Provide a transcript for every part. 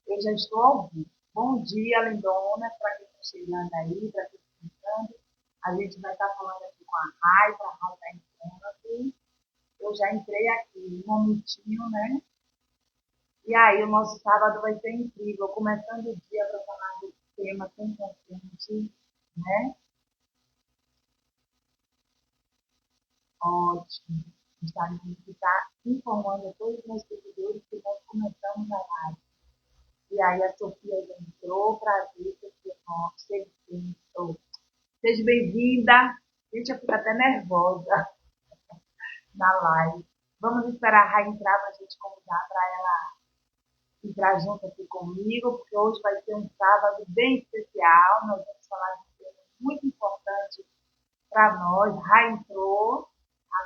Eu já estou ao vivo. Bom dia, lindona, para quem está chegando aí, para quem está chegando. A gente vai estar falando aqui com a Rai, para a Rai estar entrando aqui. Eu já entrei aqui um momentinho, né? E aí, o nosso sábado vai ser incrível, começando o dia para falar desse tema tão importante, né? Ótimo. A gente está informando a todos os meus seguidores que nós começamos a live. E aí a Sofia já entrou, prazer, Sofia, seja bem-vinda. Gente, eu fico até nervosa na live. Vamos esperar a Rai entrar para a gente convidar para ela entrar junto aqui comigo, porque hoje vai ser um sábado bem especial. Nós vamos falar de um tema muito importante para nós. Rai entrou.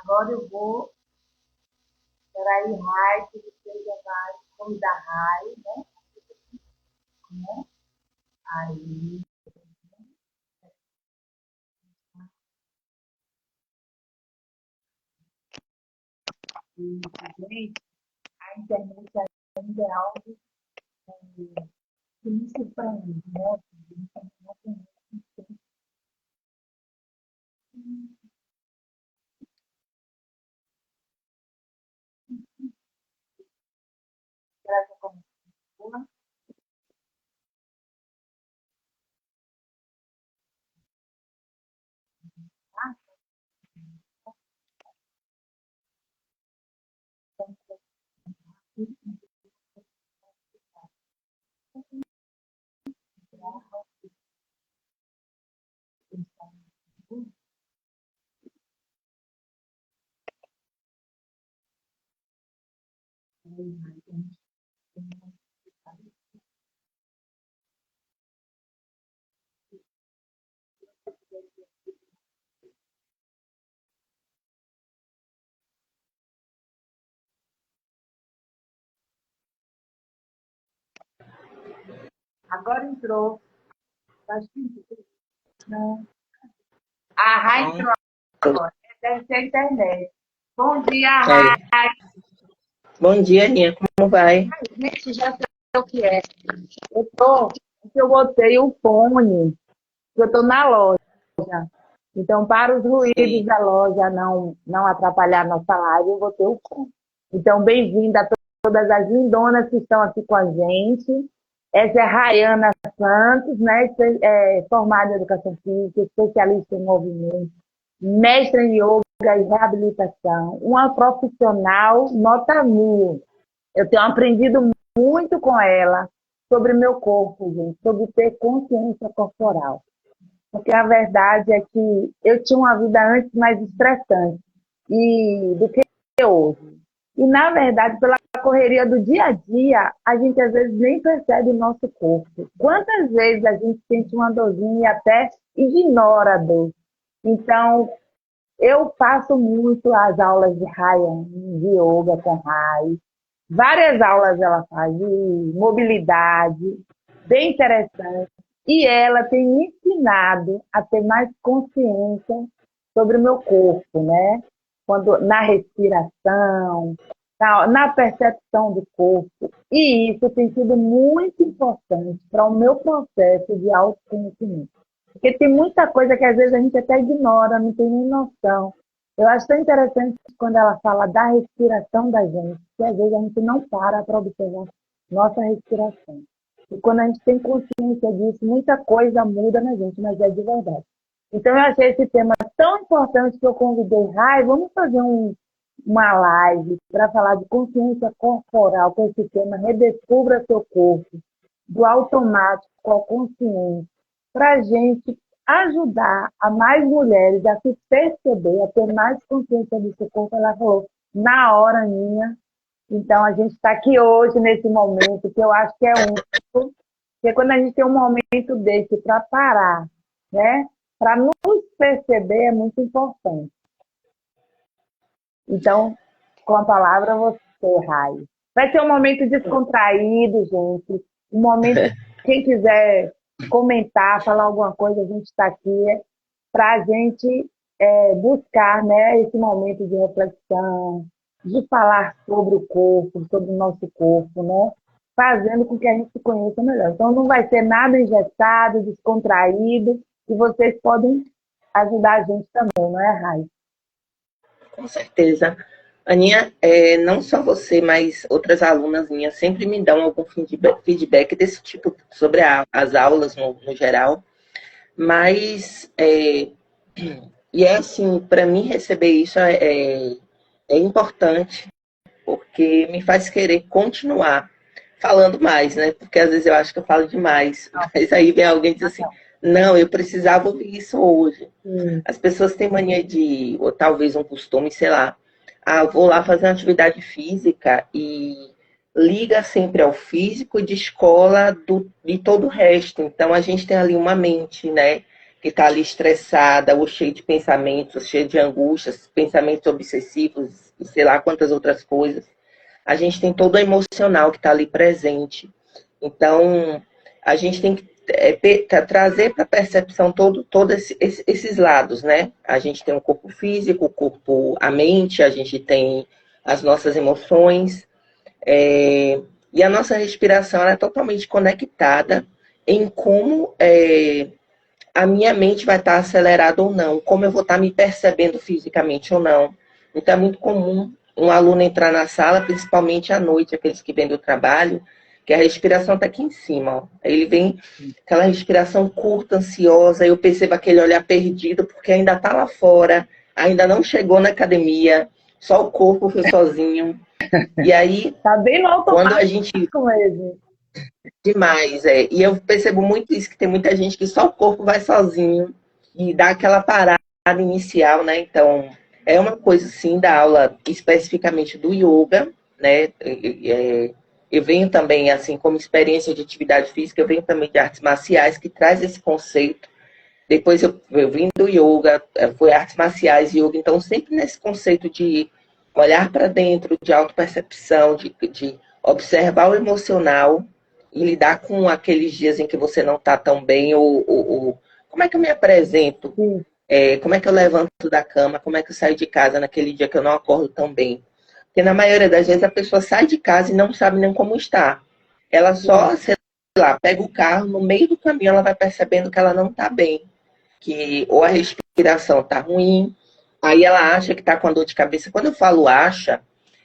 Agora eu vou. Espera aí, Rai, que você já vai convidar a Rai, né? Aí. Gente, a internet ainda é algo que me surpreende, né? Será que eu Agora entrou. Acho que não. A Rai entrou agora. Deve ser a internet. Bom dia, Aí. Rai. Bom dia, Aninha. Como vai? Gente, já sei o que é. Eu botei o fone, eu estou na loja. Então, para os ruídos Sim. da loja não atrapalhar a nossa live, eu botei o fone. Então, bem-vinda a todas as lindonas que estão aqui com a gente. Essa é a Rayana Santos, né? Formada em Educação Física, especialista em movimento, mestre em yoga e reabilitação, uma profissional nota 1000. Eu tenho aprendido muito com ela sobre meu corpo, gente, sobre ter consciência corporal. Porque a verdade é que eu tinha uma vida antes mais estressante do que hoje. E, na verdade, pela correria do dia a dia, a gente às vezes nem percebe o nosso corpo. Quantas vezes a gente sente uma dorzinha e até ignora a dor? Então, eu faço muito as aulas de Ryan, de yoga com Rai. Várias aulas ela faz de mobilidade, bem interessante. E ela tem me ensinado a ter mais consciência sobre o meu corpo, né? Na respiração, na percepção do corpo. E isso tem sido muito importante para o meu processo de autoconhecimento. Porque tem muita coisa que às vezes a gente até ignora, não tem nem noção. Eu acho tão interessante quando ela fala da respiração da gente, que às vezes a gente não para observar nossa respiração. E quando a gente tem consciência disso, muita coisa muda na gente, mas é de verdade. Então eu achei esse tema tão importante que eu convidei, Rai, vamos fazer uma live para falar de consciência corporal com esse tema, redescubra seu corpo, do automático ao consciente, para a gente ajudar a mais mulheres a se perceber, a ter mais consciência do seu corpo. Ela falou, na hora minha. Então, a gente está aqui hoje, nesse momento, que eu acho que é único, porque quando a gente tem um momento desse para parar, né, para nos perceber, é muito importante. Então, com a palavra, você, Rai. Vai ser um momento descontraído, gente. Um momento, quem quiser comentar, falar alguma coisa, a gente está aqui para a gente buscar, né, esse momento de reflexão, de falar sobre o corpo, sobre o nosso corpo, né? fazendo com que a gente se conheça melhor. Então, não vai ser nada engessado, descontraído, e vocês podem ajudar a gente também, não é, Rai? Com certeza. Aninha, não só você, mas outras alunas minhas sempre me dão algum feedback desse tipo sobre as aulas no geral. Mas, e é assim, para mim receber isso é importante, porque me faz querer continuar falando mais, né? Porque às vezes eu acho que eu falo demais, mas aí vem alguém e diz assim, não, eu precisava ouvir isso hoje. Sim. As pessoas têm mania de, ou talvez um costume, sei lá, vou lá fazer uma atividade física e liga sempre ao físico de escola de todo o resto. Então a gente tem ali uma mente, né, que está ali estressada, ou cheia de pensamentos, cheia de angústias, pensamentos obsessivos e sei lá quantas outras coisas. A gente tem todo o emocional que está ali presente. Então a gente tem que trazer para a percepção todos esses lados, né? A gente tem o corpo físico, o corpo, a mente, a gente tem as nossas emoções, e a nossa respiração é totalmente conectada em como a minha mente vai estar acelerada ou não, como eu vou estar me percebendo fisicamente ou não. Então é muito comum um aluno entrar na sala, principalmente à noite, aqueles que vêm do trabalho, que a respiração está aqui em cima. Ó. Aí ele vem aquela respiração curta, ansiosa, eu percebo aquele olhar perdido, porque ainda está lá fora, ainda não chegou na academia, só o corpo foi sozinho. E aí, Tá bem no quando a automático gente. mesmo. Demais, é. E eu percebo muito isso, que tem muita gente que só o corpo vai sozinho e dá aquela parada inicial, né? Então, é uma coisa, sim, da aula especificamente do yoga, né? Eu venho também, assim, como experiência de atividade física, eu venho também de artes marciais, que traz esse conceito. Depois eu vim do yoga, foi artes marciais, yoga, então sempre nesse conceito de olhar para dentro, de autopercepção, de observar o emocional e lidar com aqueles dias em que você não está tão bem, ou como é que eu me apresento, Sim. como é que eu levanto da cama, como é que eu saio de casa naquele dia que eu não acordo tão bem. Porque na maioria das vezes a pessoa sai de casa e não sabe nem como está. Ela só, sei lá, pega o carro, no meio do caminho ela vai percebendo que ela não está bem, que ou a respiração está ruim, aí ela acha que está com a dor de cabeça. Quando eu falo acha,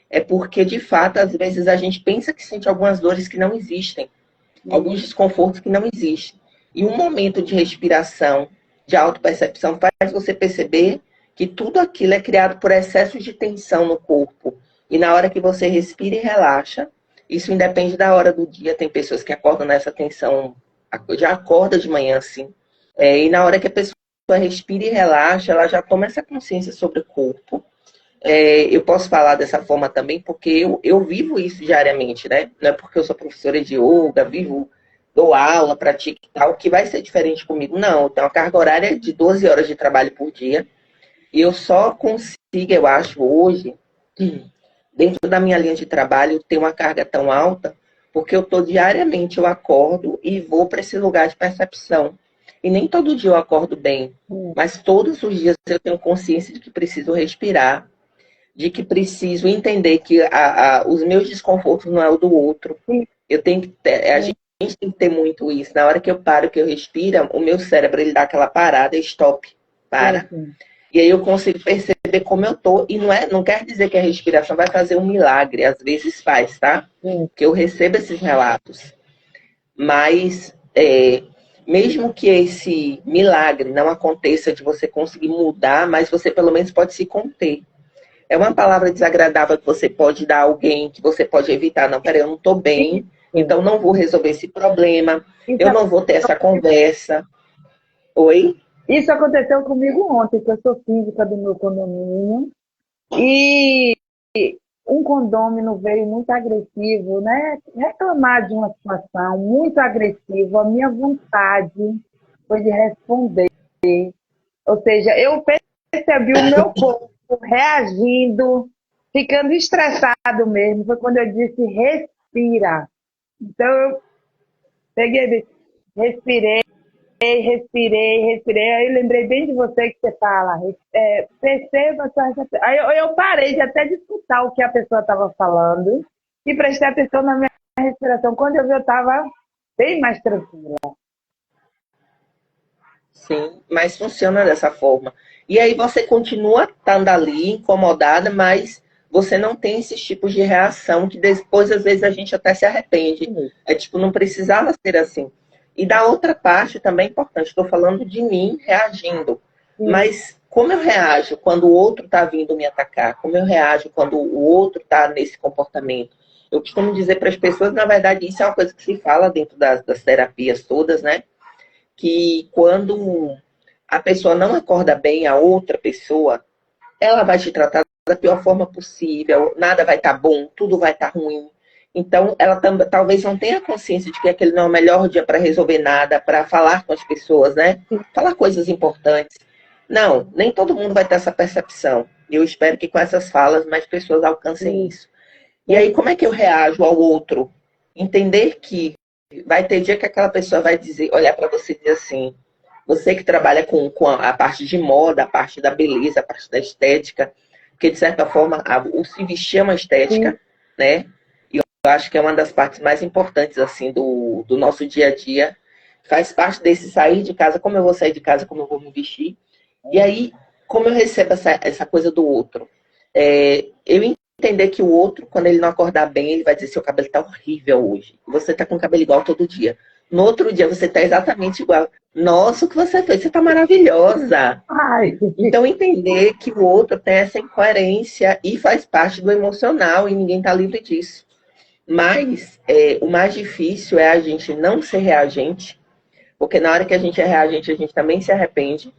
é porque de fato às vezes a gente pensa que sente algumas dores que não existem, alguns desconfortos que não existem. E um momento de respiração, de autopercepção, faz você perceber que tudo aquilo é criado por excessos de tensão no corpo. E na hora que você respira e relaxa, isso independe da hora do dia. Tem pessoas que acordam nessa tensão, já acorda de manhã assim. E na hora que a pessoa respira e relaxa, ela já toma essa consciência sobre o corpo. Eu posso falar dessa forma também porque eu vivo isso diariamente, né? Não é porque eu sou professora de yoga, dou aula, pratico e tal, que vai ser diferente comigo. Não, eu tenho uma carga horária de 12 horas de trabalho por dia e eu só consigo, eu acho, hoje, dentro da minha linha de trabalho, ter uma carga tão alta porque eu tô diariamente, eu acordo e vou para esse lugar de percepção. E nem todo dia eu acordo bem, mas todos os dias eu tenho consciência de que preciso respirar, de que preciso entender que os meus desconfortos não é o do outro. Eu tenho que ter, a gente tem que ter muito isso. Na hora que eu paro, que eu respiro, o meu cérebro ele dá aquela parada, stop, para. E aí eu consigo perceber como eu tô. E não quer dizer que a respiração vai fazer um milagre. Às vezes faz, tá? Que eu recebo esses relatos. Mas mesmo que esse milagre não aconteça de você conseguir mudar, mas você pelo menos pode se conter. É uma palavra desagradável que você pode dar a alguém, que você pode evitar. Não, peraí, eu não estou bem, então não vou resolver esse problema, eu não vou ter essa conversa. Oi? Isso aconteceu comigo ontem, que eu sou síndica do meu condomínio. E um condômino veio muito agressivo, né? Reclamar de uma situação muito agressiva. A minha vontade foi de responder. Ou seja, eu percebi o meu corpo reagindo, ficando estressado mesmo. Foi quando eu disse respira. Então eu peguei, respirei, respirei. Aí eu lembrei bem de você que você fala. Perceba a sua respiração. Aí eu parei de até de escutar o que a pessoa estava falando e prestei atenção na minha respiração. Quando eu vi, eu estava bem mais tranquila. Sim, mas funciona dessa forma. E aí você continua estando ali, incomodada, mas você não tem esses tipos de reação que depois, às vezes, a gente até se arrepende. É tipo, não precisava ser assim. E da outra parte também é importante, estou falando de mim reagindo. Sim, Mas como eu reajo quando o outro está vindo me atacar? Como eu reajo quando o outro está nesse comportamento? Eu costumo dizer para as pessoas, na verdade, isso é uma coisa que se fala dentro das terapias todas, né? Que quando a pessoa não acorda bem a outra pessoa, ela vai te tratar da pior forma possível, nada vai estar bom, tudo vai estar ruim. Então, ela talvez não tenha consciência de que aquele não é o melhor dia para resolver nada, para falar com as pessoas, né? Falar coisas importantes. Não, nem todo mundo vai ter essa percepção. Eu espero que com essas falas mais pessoas alcancem sim. isso. E aí, como é que eu reajo ao outro? Entender que vai ter dia que aquela pessoa vai dizer, olhar para você e dizer assim, você que trabalha com a parte de moda, a parte da beleza, a parte da estética, porque de certa forma o se vestir é uma Sim. estética, né? E eu acho que é uma das partes mais importantes assim do nosso dia a dia. Faz parte desse sair de casa, como eu vou sair de casa, como eu vou me vestir. E aí, como eu recebo essa coisa do outro? Eu entender que o outro, quando ele não acordar bem, ele vai dizer: seu cabelo tá horrível hoje. Você tá com o cabelo igual todo dia. No outro dia você tá exatamente igual. Nossa, o que você fez? Você tá maravilhosa. Ai, Então entender que o outro tem essa incoerência e faz parte do emocional e ninguém tá livre disso. Mas o mais difícil é a gente não ser reagente, porque na hora que a gente é reagente, a gente também se arrepende.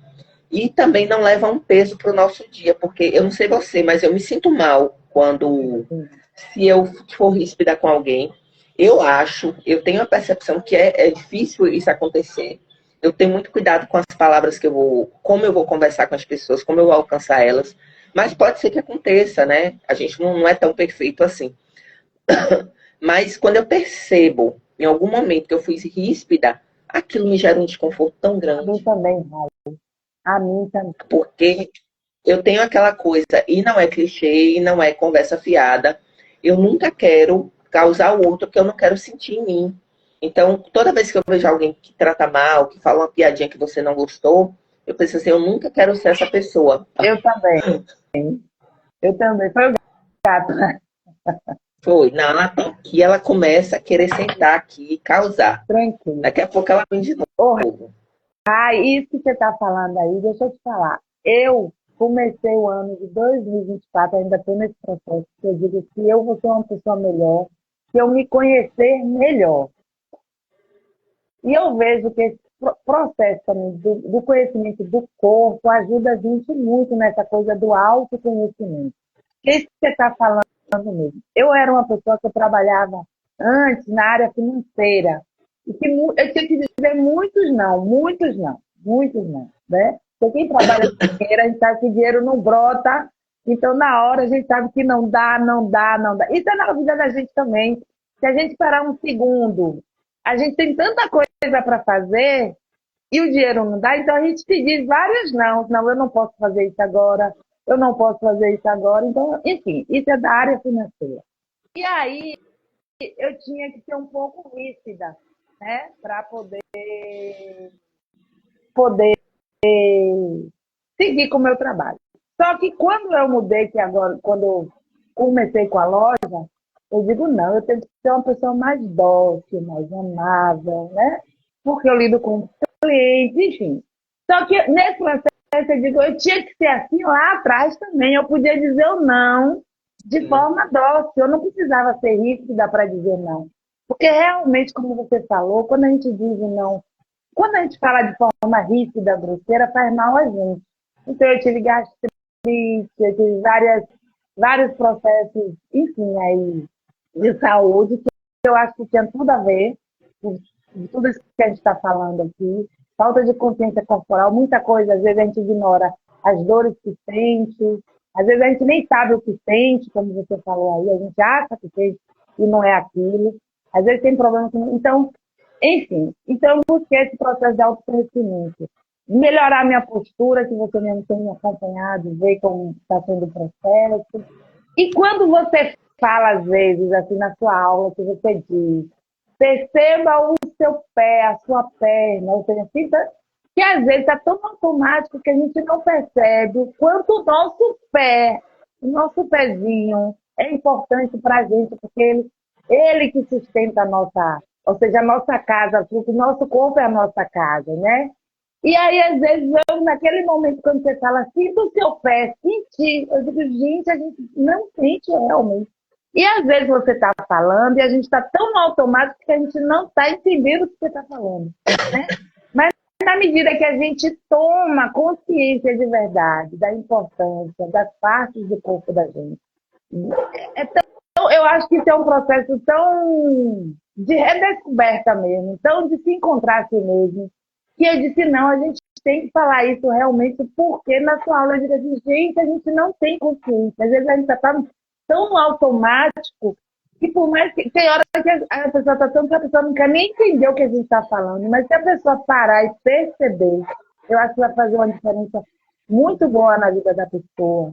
E também não leva um peso para o nosso dia, porque eu não sei você, mas eu me sinto mal quando, se eu for ríspida com alguém, eu tenho a percepção que é difícil isso acontecer. Eu tenho muito cuidado com as palavras como eu vou conversar com as pessoas, como eu vou alcançar elas. Mas pode ser que aconteça, né? A gente não é tão perfeito assim. Mas quando eu percebo, em algum momento, que eu fui ríspida, aquilo me gera um desconforto tão a mim grande. também, Raio. A mim também. Porque eu tenho aquela coisa, e não é clichê, e não é conversa fiada. Eu nunca quero causar o outro que eu não quero sentir em mim. Então, toda vez que eu vejo alguém que trata mal, que fala uma piadinha que você não gostou, eu penso assim, eu nunca quero ser essa pessoa. Eu também. Eu também. Foi o gato, né? Foi, não, ela tá aqui, ela começa a querer sentar aqui e causar. Tranquilo. Daqui a pouco ela vem de Ô, novo. isso que você está falando aí, deixa eu te falar. Eu comecei o ano de 2024, ainda estou nesse processo, que eu digo que eu vou ser uma pessoa melhor, que eu me conhecer melhor. E eu vejo que esse processo também do conhecimento do corpo ajuda a gente muito nessa coisa do autoconhecimento. Isso que você está falando mesmo. Eu era uma pessoa que eu trabalhava antes na área financeira. E que eu tinha que dizer muitos não, muitos não. Né? Porque quem trabalha com dinheiro, a gente sabe que dinheiro não brota. Então, na hora, a gente sabe que não dá, não dá, não dá. Isso é na vida da gente também. Se a gente parar um segundo, a gente tem tanta coisa para fazer e o dinheiro não dá, então a gente se diz vários não. Não, eu não posso fazer isso agora, eu não posso fazer isso agora. Então, enfim, isso é da área financeira. E aí eu tinha que ser um pouco ríspida, né, para poder seguir com o meu trabalho. Só que quando eu mudei, que agora, quando eu comecei com a loja, eu digo, não, eu tenho que ser uma pessoa mais dócil, mais amável, né? Porque eu lido com clientes, enfim. Só que nesse processo, eu digo, eu tinha que ser assim lá atrás também. Eu podia dizer o não de forma dócil. Eu não precisava ser rígida para dizer não. Porque realmente, como você falou, quando a gente diz o não, quando a gente fala de forma rígida, grosseira, faz mal a gente. Então, eu tive gastrite, eu tive vários processos, enfim, aí, de saúde, que eu acho que tinha tudo a ver com tudo isso que a gente está falando aqui. Falta de consciência corporal, muita coisa, às vezes a gente ignora as dores que sente, às vezes a gente nem sabe o que sente, como você falou aí, a gente acha que sente e não é aquilo. Às vezes tem problema com... Então, enfim, então eu busquei esse processo de autoconhecimento. Melhorar minha postura, que você mesmo tem me acompanhado, ver como está sendo o processo. E quando você fala, às vezes, assim, na sua aula, que você diz, perceba o seu pé, a sua perna, ou seja, sinta que às vezes está tão automático que a gente não percebe o quanto o nosso pé, o nosso pezinho, é importante para a gente, porque ele que sustenta a nossa, ou seja, a nossa casa, porque o nosso corpo é a nossa casa, né? E aí, às vezes, naquele momento, quando você fala, sinta o seu pé, sentir, eu digo, gente, a gente não sente realmente. E às vezes você está falando e a gente está tão no automático que a gente não está entendendo o que você está falando, né? Mas na medida que a gente toma consciência de verdade da importância das partes do corpo da gente, eu acho que isso é um processo tão de redescoberta mesmo, tão de se encontrar a si mesmo, que eu disse, não, a gente tem que falar isso realmente, porque na sua aula eu digo assim, gente, a gente não tem consciência, às vezes a gente está tão automático, que por mais que tem hora que a pessoa está tão que a pessoa não quer nem entender o que a gente está falando, mas se a pessoa parar e perceber, eu acho que vai fazer uma diferença muito boa na vida da pessoa,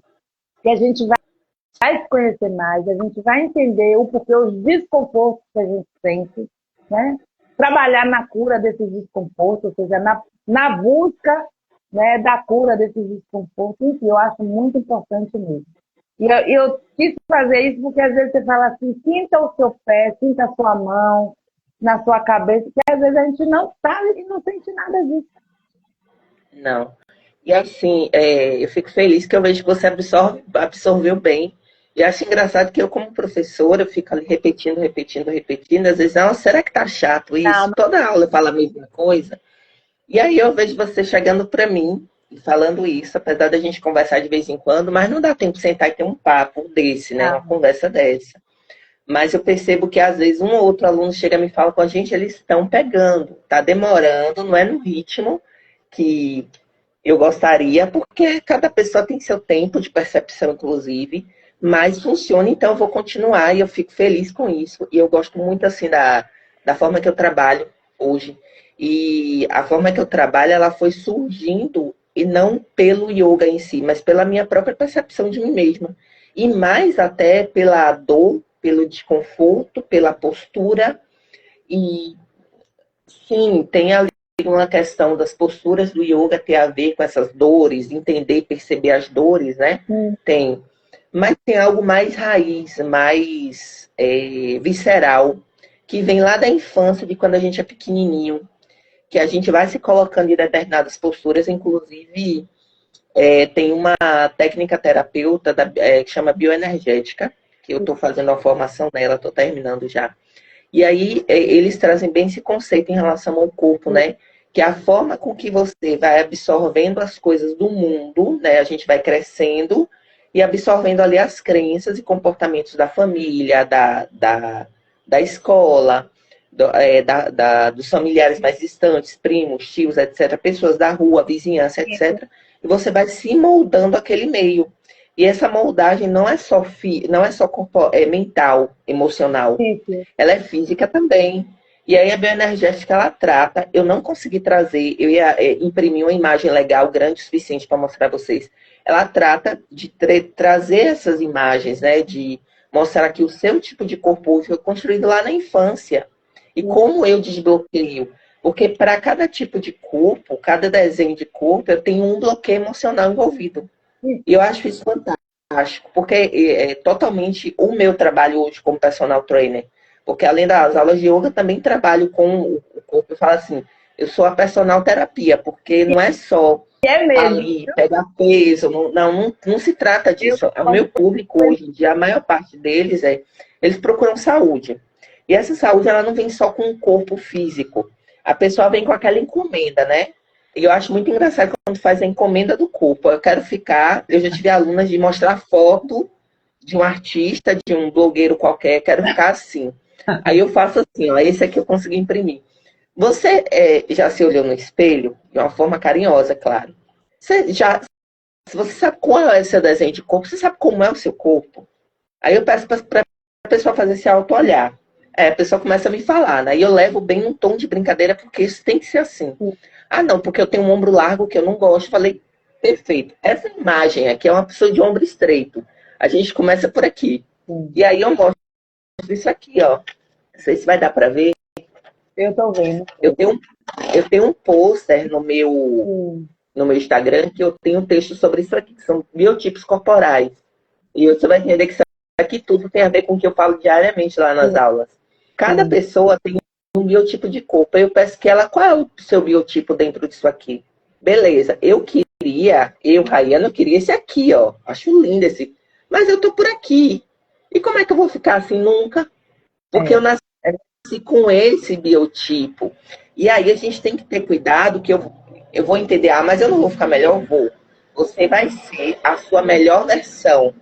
que a gente vai se conhecer mais, a gente vai entender o porquê, os desconfortos que a gente sente, né? Trabalhar na cura desses desconfortos, ou seja, na busca, né, da cura desses desconfortos, enfim, eu acho muito importante mesmo. E eu quis fazer isso porque às vezes você fala assim, sinta o seu pé, sinta a sua mão na sua cabeça, que às vezes a gente não sabe e não sente nada disso. Não. E assim, eu fico feliz que eu vejo que você absorveu bem. E acho engraçado que eu, como professora, eu fico ali repetindo, repetindo, repetindo. Às vezes, ah, será que tá chato isso? Não, Toda aula eu falo a mesma coisa. E aí eu vejo você chegando para mim e falando isso, apesar da gente conversar de vez em quando, mas não dá tempo de sentar e ter um papo desse, né? Uma não. conversa dessa. Mas eu percebo que às vezes um ou outro aluno chega e me fala com a gente, eles estão pegando, tá demorando, não é no ritmo que eu gostaria, porque cada pessoa tem seu tempo de percepção, inclusive, mas funciona, então eu vou continuar e eu fico feliz com isso. E eu gosto muito assim da forma que eu trabalho hoje. E a forma que eu trabalho, ela foi surgindo, e não pelo yoga em si, mas pela minha própria percepção de mim mesma. E mais até pela dor, pelo desconforto, pela postura. E sim, tem ali uma questão das posturas do yoga ter a ver com essas dores, entender e perceber as dores, né? Tem. Mas tem algo mais raiz, mais visceral, que vem lá da infância, de quando a gente é pequenininho, que a gente vai se colocando em determinadas posturas, inclusive tem uma técnica terapeuta que chama bioenergética, que eu estou fazendo uma formação nela, estou terminando já. E aí eles trazem bem esse conceito em relação ao corpo, né? Que é a forma com que você vai absorvendo as coisas do mundo, né? A gente vai crescendo e absorvendo ali as crenças e comportamentos da família, da escola, dos familiares mais distantes, primos, tios, etc., pessoas da rua, vizinhança, etc. E você vai se moldando aquele meio. E essa moldagem não é só, mental, emocional, ela é física também. E aí a bioenergética, ela trata, eu não consegui trazer, eu ia imprimir uma imagem legal, grande o suficiente para mostrar a vocês. Ela trata de trazer essas imagens, né, de mostrar que o seu tipo de corpo foi construído lá na infância. E como eu desbloqueio. Porque para cada tipo de corpo, cada desenho de corpo, eu tenho um bloqueio emocional envolvido. E eu acho isso fantástico, porque é totalmente o meu trabalho hoje como personal trainer. Porque além das aulas de yoga, também trabalho com o corpo. Eu falo assim, eu sou a personal terapia, porque não é só ali pegar peso, não se trata disso. O meu público hoje em dia, a maior parte deles eles procuram saúde. E essa saúde, ela não vem só com o corpo físico. A pessoa vem com aquela encomenda, né? E eu acho muito engraçado quando faz a encomenda do corpo. Eu já tive alunas de mostrar foto de um artista, de um blogueiro qualquer, quero ficar assim. Aí eu faço assim, ó, esse aqui eu consegui imprimir. Você já se olhou no espelho? De uma forma carinhosa, claro. Se você sabe qual é o seu desenho de corpo, você sabe como é o seu corpo? Aí eu peço para a pessoa fazer esse auto-olhar. A pessoa começa a me falar, né? E eu levo bem num tom de brincadeira, porque isso tem que ser assim. Ah, não, porque eu tenho um ombro largo que eu não gosto. Falei, perfeito. Essa imagem aqui é uma pessoa de ombro estreito. A gente começa por aqui. sim. E aí eu mostro isso aqui, ó. Não sei se vai dar para ver. Eu tô vendo. Eu tenho, eu tenho um pôster Sim, no meu Instagram que eu tenho um texto sobre isso aqui, que são biotipos corporais. E você vai entender que isso aqui tudo tem a ver com o que eu falo diariamente lá nas sim, aulas. Cada sim. pessoa tem um biotipo de corpo. Eu peço que ela, qual é o seu biotipo dentro disso aqui? Beleza, Rayana, eu queria esse aqui, ó. Acho lindo esse. Mas eu tô por aqui. E como é que eu vou ficar assim nunca? Porque eu É, nasci é, com esse biotipo. E aí a gente tem que ter cuidado que eu vou entender, mas eu não vou ficar melhor, eu vou. Você vai ser a sua melhor versão.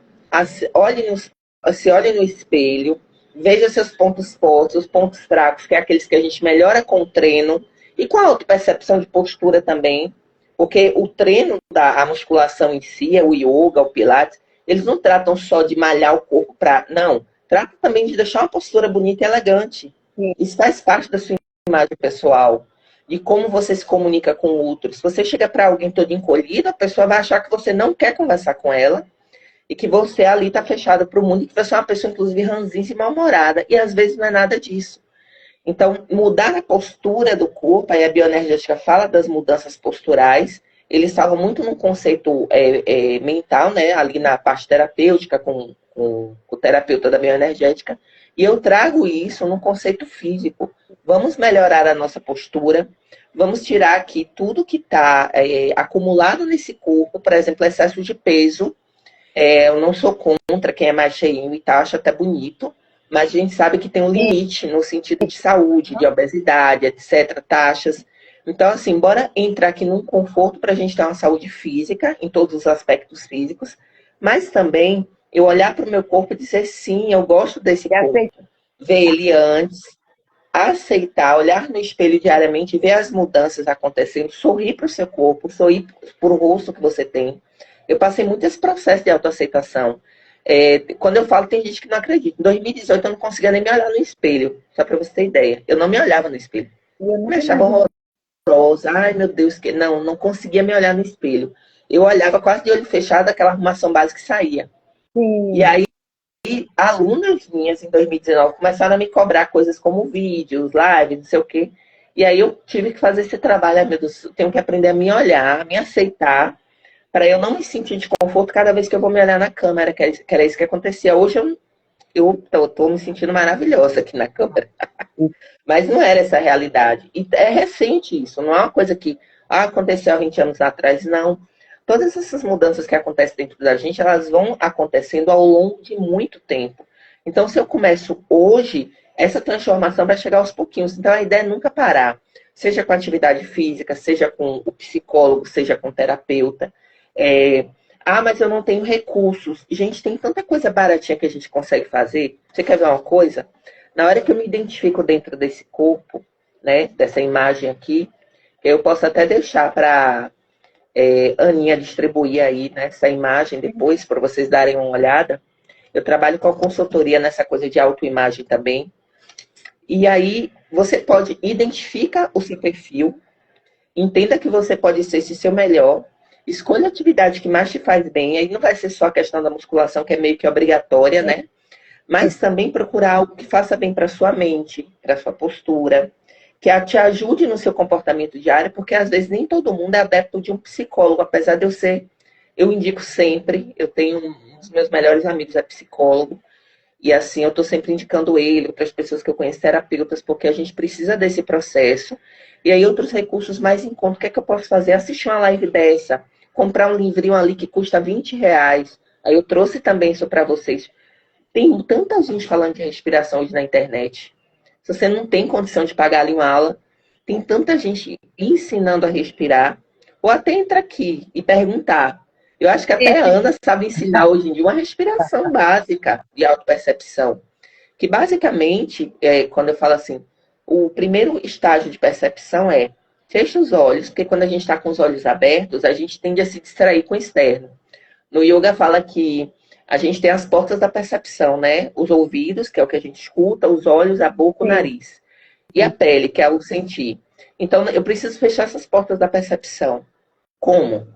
Se olhe no espelho, veja seus pontos fortes, os pontos fracos, que é aqueles que a gente melhora com o treino, e com a autopercepção de postura também, porque o treino da a musculação em si, o yoga, o pilates, eles não tratam só de malhar o corpo para. Não, trata também de deixar uma postura bonita e elegante. sim. Isso faz parte da sua imagem pessoal, de como você se comunica com outros. Se você chega para alguém todo encolhido, a pessoa vai achar que você não quer conversar com ela e que você ali está fechado para o mundo e que você é uma pessoa, inclusive, ranzinza e mal-humorada. E às vezes não é nada disso. Então, mudar a postura do corpo, aí a bioenergética fala das mudanças posturais, eles falam muito no conceito mental, né, ali na parte terapêutica, com o terapeuta da bioenergética, e eu trago isso no conceito físico. Vamos melhorar a nossa postura, vamos tirar aqui tudo que está acumulado nesse corpo, por exemplo, excesso de peso. Eu não sou contra quem é mais cheinho e tal, acho até bonito, mas a gente sabe que tem um E, limite no sentido de saúde, de obesidade, etc., taxas. Então, assim, bora entrar aqui num conforto para a gente ter uma saúde física, em todos os aspectos físicos, mas também eu olhar para o meu corpo e dizer, sim, eu gosto desse e corpo. aceitar. Ver ele antes, aceitar, olhar no espelho diariamente, ver as mudanças acontecendo, sorrir para o seu corpo, sorrir para o rosto que você tem. Eu passei muito esse processo de autoaceitação. Quando eu falo, tem gente que não acredita. Em 2018 eu não conseguia nem me olhar no espelho, só para você ter ideia. Eu não me olhava no espelho. E eu Me nunca achava imaginei. horrorosa. Ai, meu Deus, que não conseguia me olhar no espelho. Eu olhava quase de olho fechado, aquela arrumação básica que saía. E Sim, aí alunas minhas em 2019 começaram a me cobrar coisas como vídeos, lives, não sei o quê. E aí eu tive que fazer esse trabalho, meu Deus, eu tenho que aprender a me olhar, a me aceitar, para eu não me sentir de conforto cada vez que eu vou me olhar na câmera, que era isso que acontecia. Hoje eu tô me sentindo maravilhosa aqui na câmera, mas não era essa a realidade. E é recente isso, não é uma coisa que aconteceu há 20 anos atrás, não. Todas essas mudanças que acontecem dentro da gente, elas vão acontecendo ao longo de muito tempo. Então, se eu começo hoje, essa transformação vai chegar aos pouquinhos. Então, a ideia é nunca parar. Seja com atividade física, seja com o psicólogo, seja com o terapeuta. É... Mas eu não tenho recursos. Gente, tem tanta coisa baratinha que a gente consegue fazer. Você quer ver uma coisa? Na hora que eu me identifico dentro desse corpo, né, dessa imagem aqui, eu posso até deixar para Aninha distribuir aí né, essa imagem depois para vocês darem uma olhada. Eu trabalho com a consultoria nessa coisa de autoimagem também. E aí você pode identificar o seu perfil, entenda que você pode ser esse seu melhor, escolha a atividade que mais te faz bem. Aí não vai ser só a questão da musculação, que é meio que obrigatória, né? Mas também procurar algo que faça bem para sua mente, para sua postura, que te ajude no seu comportamento diário, porque às vezes nem todo mundo é adepto de um psicólogo, apesar de eu indico sempre, eu tenho um dos meus melhores amigos é psicólogo, e assim eu estou sempre indicando ele para as pessoas que eu conheço terapeutas, porque a gente precisa desse processo. E aí outros recursos mais em conta, o que é que eu posso fazer? Assistir uma live dessa, comprar um livrinho ali que custa R$ 20. Aí eu trouxe também isso para vocês. Tem tanta gente falando de respiração hoje na internet. Se você não tem condição de pagar ali uma aula, tem tanta gente ensinando a respirar. Ou até entra aqui e perguntar. Eu acho que até a Ana sabe ensinar hoje em dia uma respiração básica de autopercepção. Que basicamente, quando eu falo assim, o primeiro estágio de percepção é fecha os olhos, porque quando a gente está com os olhos abertos, a gente tende a se distrair com o externo. No yoga fala que a gente tem as portas da percepção, né? Os ouvidos, que é o que a gente escuta, os olhos, a boca, o sim, nariz. E a pele, que é o sentir. Então, eu preciso fechar essas portas da percepção. Como?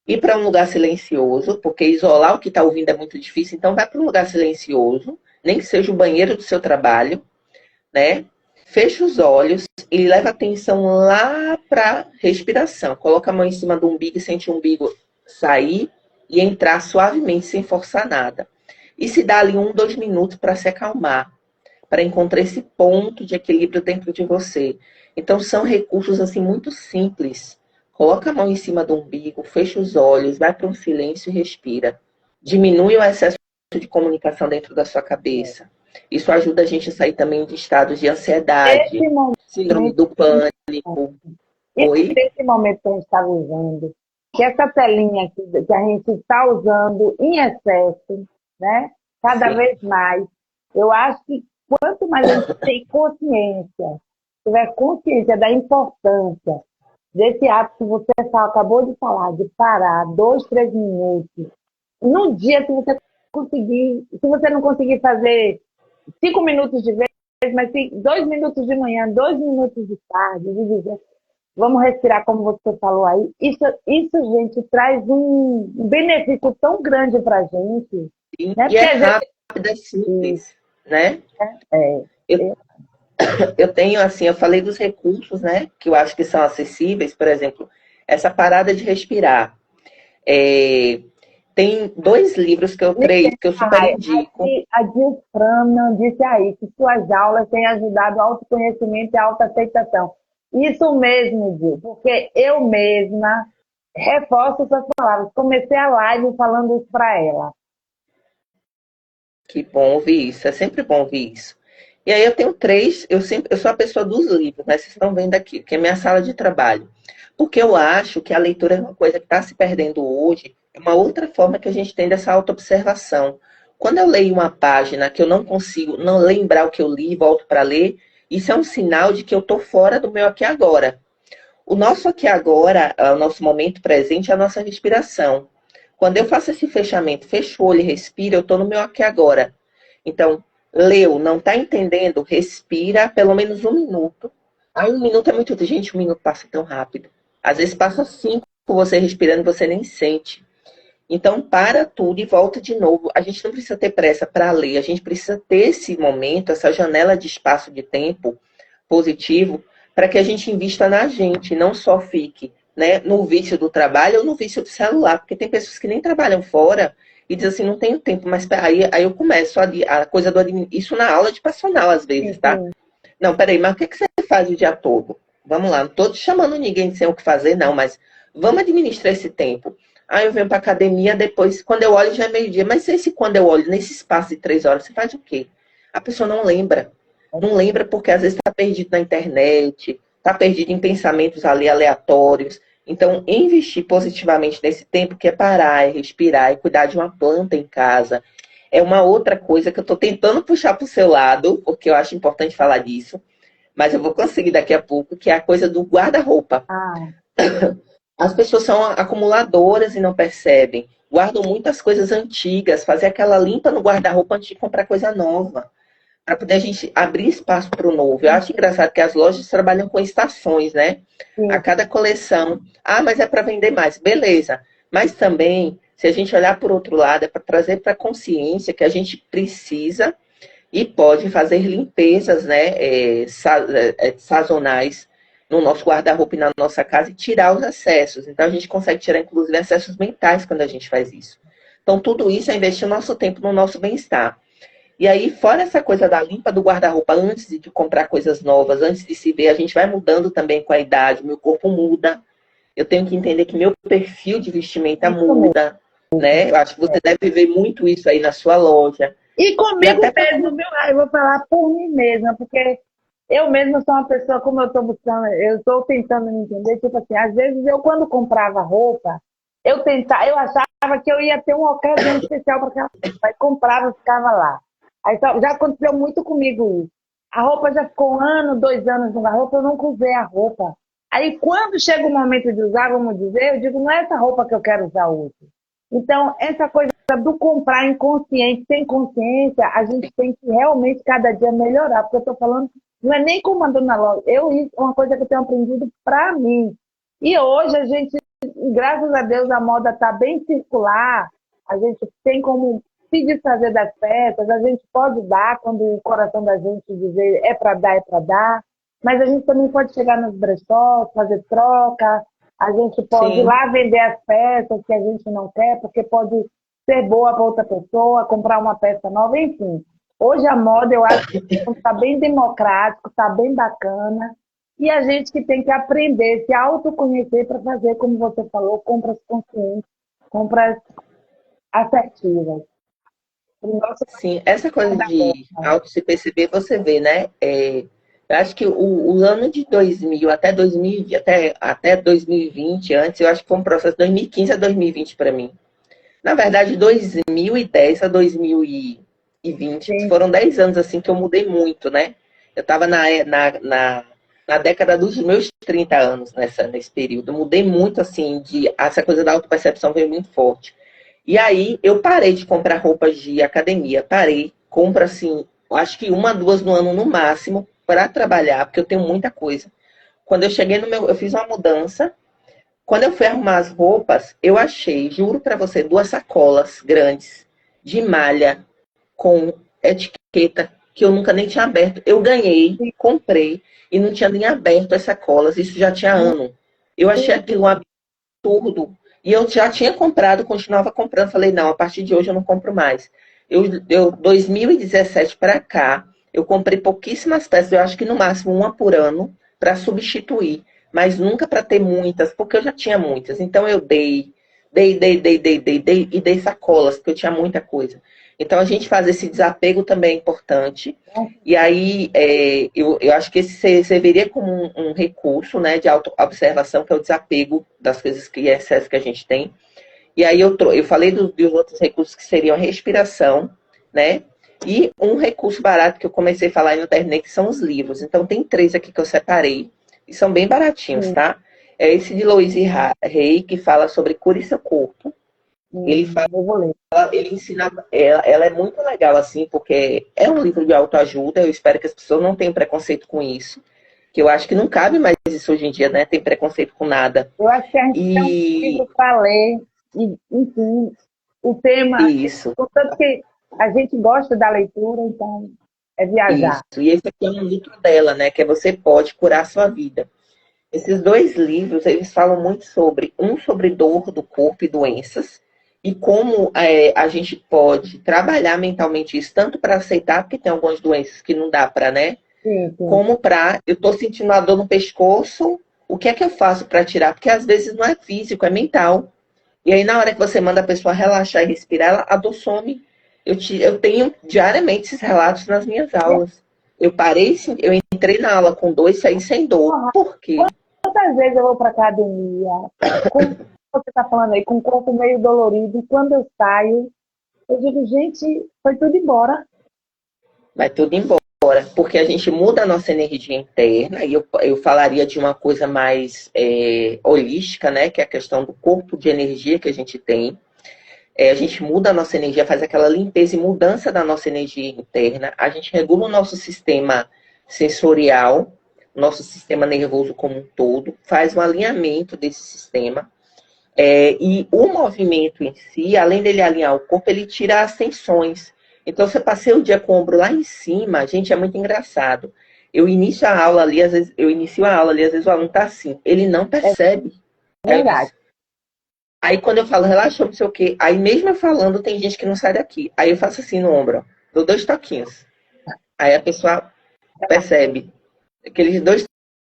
Ir para um lugar silencioso, porque isolar o que está ouvindo é muito difícil, então vai para um lugar silencioso, nem que seja o banheiro do seu trabalho, né? Fecha os olhos e leva atenção lá para a respiração. Coloca a mão em cima do umbigo e sente o umbigo sair e entrar suavemente, sem forçar nada. E se dá ali 1, 2 minutos para se acalmar, para encontrar esse ponto de equilíbrio dentro de você. Então, são recursos assim muito simples. Coloca a mão em cima do umbigo, fecha os olhos, vai para um silêncio e respira. Diminui o excesso de comunicação dentro da sua cabeça. Isso ajuda a gente a sair também de estados de ansiedade, Esse momento, síndrome do pânico. Oi? esse momento que a gente está vivendo, que essa telinha que a gente está usando em excesso, né? Cada Sim. vez mais, eu acho que quanto mais a gente tem consciência, tiver consciência da importância desse ato que você acabou de falar, de parar 2, 3 minutos, no dia que você conseguir, se você não conseguir fazer 5 minutos de vez, mas 2 minutos de manhã, 2 minutos de tarde, de dizer, vamos respirar como você falou aí. Isso, gente, traz um benefício tão grande para a gente. Sim. Né? E é Porque a gente... rápido, é simples, né? É, Eu, eu tenho, assim, eu falei dos recursos, né? Que eu acho que são acessíveis, por exemplo, essa parada de respirar. Tem 2 livros três, que eu super indico. A Diaframa disse aí que suas aulas têm ajudado ao autoconhecimento e à autoaceitação. Isso mesmo, Gil, porque eu mesma reforço essas palavras. Comecei a live falando isso para ela. Que bom ouvir isso, é sempre bom ouvir isso. E aí eu tenho 3, eu sou a pessoa dos livros, né? Vocês estão vendo aqui, que é minha sala de trabalho. Porque eu acho que a leitura é uma coisa que está se perdendo hoje, é uma outra forma que a gente tem dessa autoobservação. Quando eu leio uma página que eu não consigo não lembrar o que eu li e volto para ler, isso é um sinal de que eu estou fora do meu aqui e agora. O nosso aqui e agora, o nosso momento presente, é a nossa respiração. Quando eu faço esse fechamento, fecho o olho e respiro, eu estou no meu aqui e agora. Então, leu, não está entendendo? Respira pelo menos 1 minuto. 1 minuto é muito. Gente, 1 minuto passa tão rápido. Às vezes passa 5 com você respirando e você nem sente. Então, para tudo e volta de novo. A gente não precisa ter pressa para ler. A gente precisa ter esse momento, essa janela de espaço de tempo positivo, para que a gente invista na gente, não só fique, né, no vício do trabalho ou no vício do celular. Porque tem pessoas que nem trabalham fora e dizem assim, não tenho tempo, mas aí eu começo a coisa do isso na aula de personal, às vezes, tá? Não, peraí, mas o que você faz o dia todo? Vamos lá, não estou chamando ninguém sem o que fazer, não, mas vamos administrar esse tempo. Aí eu venho para academia, depois, quando eu olho, já é meio-dia. Mas quando eu olho nesse espaço de 3 horas, você faz o quê? A pessoa não lembra. Não lembra porque às vezes está perdido na internet, está perdido em pensamentos ali aleatórios. Então, investir positivamente nesse tempo, que é parar, é respirar, é cuidar de uma planta em casa, é uma outra coisa que eu estou tentando puxar para o seu lado, porque eu acho importante falar disso, mas eu vou conseguir daqui a pouco, que é a coisa do guarda-roupa. As pessoas são acumuladoras e não percebem. Guardam muitas coisas antigas, fazer aquela limpa no guarda-roupa antes de comprar coisa nova, para poder a gente abrir espaço para o novo. Eu acho engraçado que as lojas trabalham com estações, né? Sim. A cada coleção. Ah, mas é para vender mais. Beleza. Mas também, se a gente olhar por outro lado, é para trazer para a consciência que a gente precisa e pode fazer limpezas, né, sazonais no nosso guarda-roupa e na nossa casa e tirar os excessos. Então, a gente consegue tirar, inclusive, excessos mentais quando a gente faz isso. Então, tudo isso é investir o nosso tempo no nosso bem-estar. E aí, fora essa coisa da limpa do guarda-roupa, antes de comprar coisas novas, antes de se ver, a gente vai mudando também com a idade, meu corpo muda. Eu tenho que entender que meu perfil de vestimenta muda, né? Eu acho que você deve ver muito isso aí na sua loja. E comigo mesmo, viu? Eu vou falar por mim mesma, porque eu mesma sou uma pessoa, como eu estou buscando, eu estou tentando me entender, tipo assim, às vezes eu quando comprava roupa, eu achava que eu ia ter uma ocasião especial para aquela roupa, aí comprava, ficava lá. Aí já aconteceu muito comigo isso. A roupa já ficou 1, 2 anos na roupa, eu nunca usei a roupa. Aí quando chega o momento de usar, vamos dizer, eu digo, não é essa roupa que eu quero usar hoje. Então, essa coisa do comprar inconsciente, sem consciência, a gente tem que realmente cada dia melhorar. Porque eu estou falando, não é nem como a dona Lola. Isso é uma coisa que eu tenho aprendido para mim. E hoje a gente graças a Deus a moda está bem circular, a gente tem como se desfazer das peças, a gente pode dar quando o coração da gente dizer é para dar, mas a gente também pode chegar nos brechós, fazer troca, a gente pode ir Sim, lá vender as peças que a gente não quer, porque pode ser boa para outra pessoa, comprar uma peça nova, enfim. Hoje a moda eu acho que está bem democrático, está bem bacana, e a gente que tem que aprender, se autoconhecer para fazer, como você falou, compras conscientes, compras assertivas. O nosso sim. Essa coisa da de moda. auto se perceber, você vê, né? Eu acho que o ano de 2000 até 2020, até 2020, antes, eu acho que foi um processo de 2015 a 2020 para mim. Na verdade, 2010 a 2020, Sim, foram 10 anos assim que eu mudei muito, né? Eu estava na década dos meus 30 anos nesse período. Eu mudei muito assim, essa coisa da autopercepção veio muito forte. E aí eu parei de comprar roupas de academia, parei, compro assim, acho que uma, duas no ano no máximo para trabalhar, porque eu tenho muita coisa. Quando eu cheguei no meu, eu fiz uma mudança. Quando eu fui arrumar as roupas, eu achei, juro para você, duas sacolas grandes de malha com etiqueta que eu nunca nem tinha aberto. Eu ganhei, sim, comprei e não tinha nem aberto as sacolas. Isso já tinha ano. Eu achei sim, aquilo um absurdo. E eu já tinha comprado, continuava comprando. Falei, não, a partir de hoje eu não compro mais. 2017 para cá, eu comprei pouquíssimas peças, eu acho que no máximo uma por ano, para substituir, mas nunca para ter muitas, porque eu já tinha muitas. Então eu dei e dei sacolas, porque eu tinha muita coisa. Então a gente fazer esse desapego também é importante. E aí, eu acho que esse serviria como um recurso, né, de autoobservação, que é o desapego das coisas que é excesso que a gente tem. E aí eu falei dos outros recursos que seriam a respiração, né? E um recurso barato que eu comecei a falar e não terminei, que são os livros. Então tem três aqui que eu separei, e são bem baratinhos, sim. tá? É esse de Louise Hay, que fala sobre cure seu corpo. Ele Eu vou ler. ele ensina, ela é muito legal, assim, porque é um livro de autoajuda. Eu espero que as pessoas não tenham preconceito com isso, que eu acho que não cabe mais isso hoje em dia, né? Tem preconceito com nada. Eu acho que a gente tem um E livro para ler, e, enfim, o tema, isso, portanto que a gente gosta da leitura, então é isso. viajar. E esse aqui é um livro dela, né? Que é Você Pode Curar a Sua Vida. Esses dois livros, eles falam muito sobre dor do corpo e doenças, e como a gente pode trabalhar mentalmente isso, tanto para aceitar, porque tem algumas doenças que não dá para, né? Sim, sim. Como para, eu estou sentindo uma dor no pescoço, o que é que eu faço para tirar? Porque às vezes não é físico, é mental. E aí na hora que você manda a pessoa relaxar e respirar, a dor some. Eu tenho diariamente esses relatos nas minhas aulas. Eu parei, eu entrei na aula com dor e saí sem dor. Por quê? Quantas vezes eu vou para academia, como você está falando aí, com o corpo meio dolorido, e quando eu saio, eu digo, gente, foi tudo embora. Vai tudo embora. Porque a gente muda a nossa energia interna, e eu falaria de uma coisa mais holística, né? Que é a questão do corpo de energia que a gente tem. A gente muda a nossa energia, faz aquela limpeza e mudança da nossa energia interna. A gente regula o nosso sistema sensorial, nosso sistema nervoso como um todo, faz um alinhamento desse sistema. E o movimento em si, além dele alinhar o corpo, ele tira as tensões. Então, se eu passei o dia com o ombro lá em cima, gente, é muito engraçado. Eu inicio a aula ali, às vezes o aluno tá assim, ele não É percebe. Aí eu verdade. disse, aí quando eu falo, relaxa, não sei o quê, aí mesmo eu falando, tem gente que não sai daqui. Aí eu faço assim no ombro, ó, dou dois toquinhos. Aí a pessoa percebe. Aqueles dois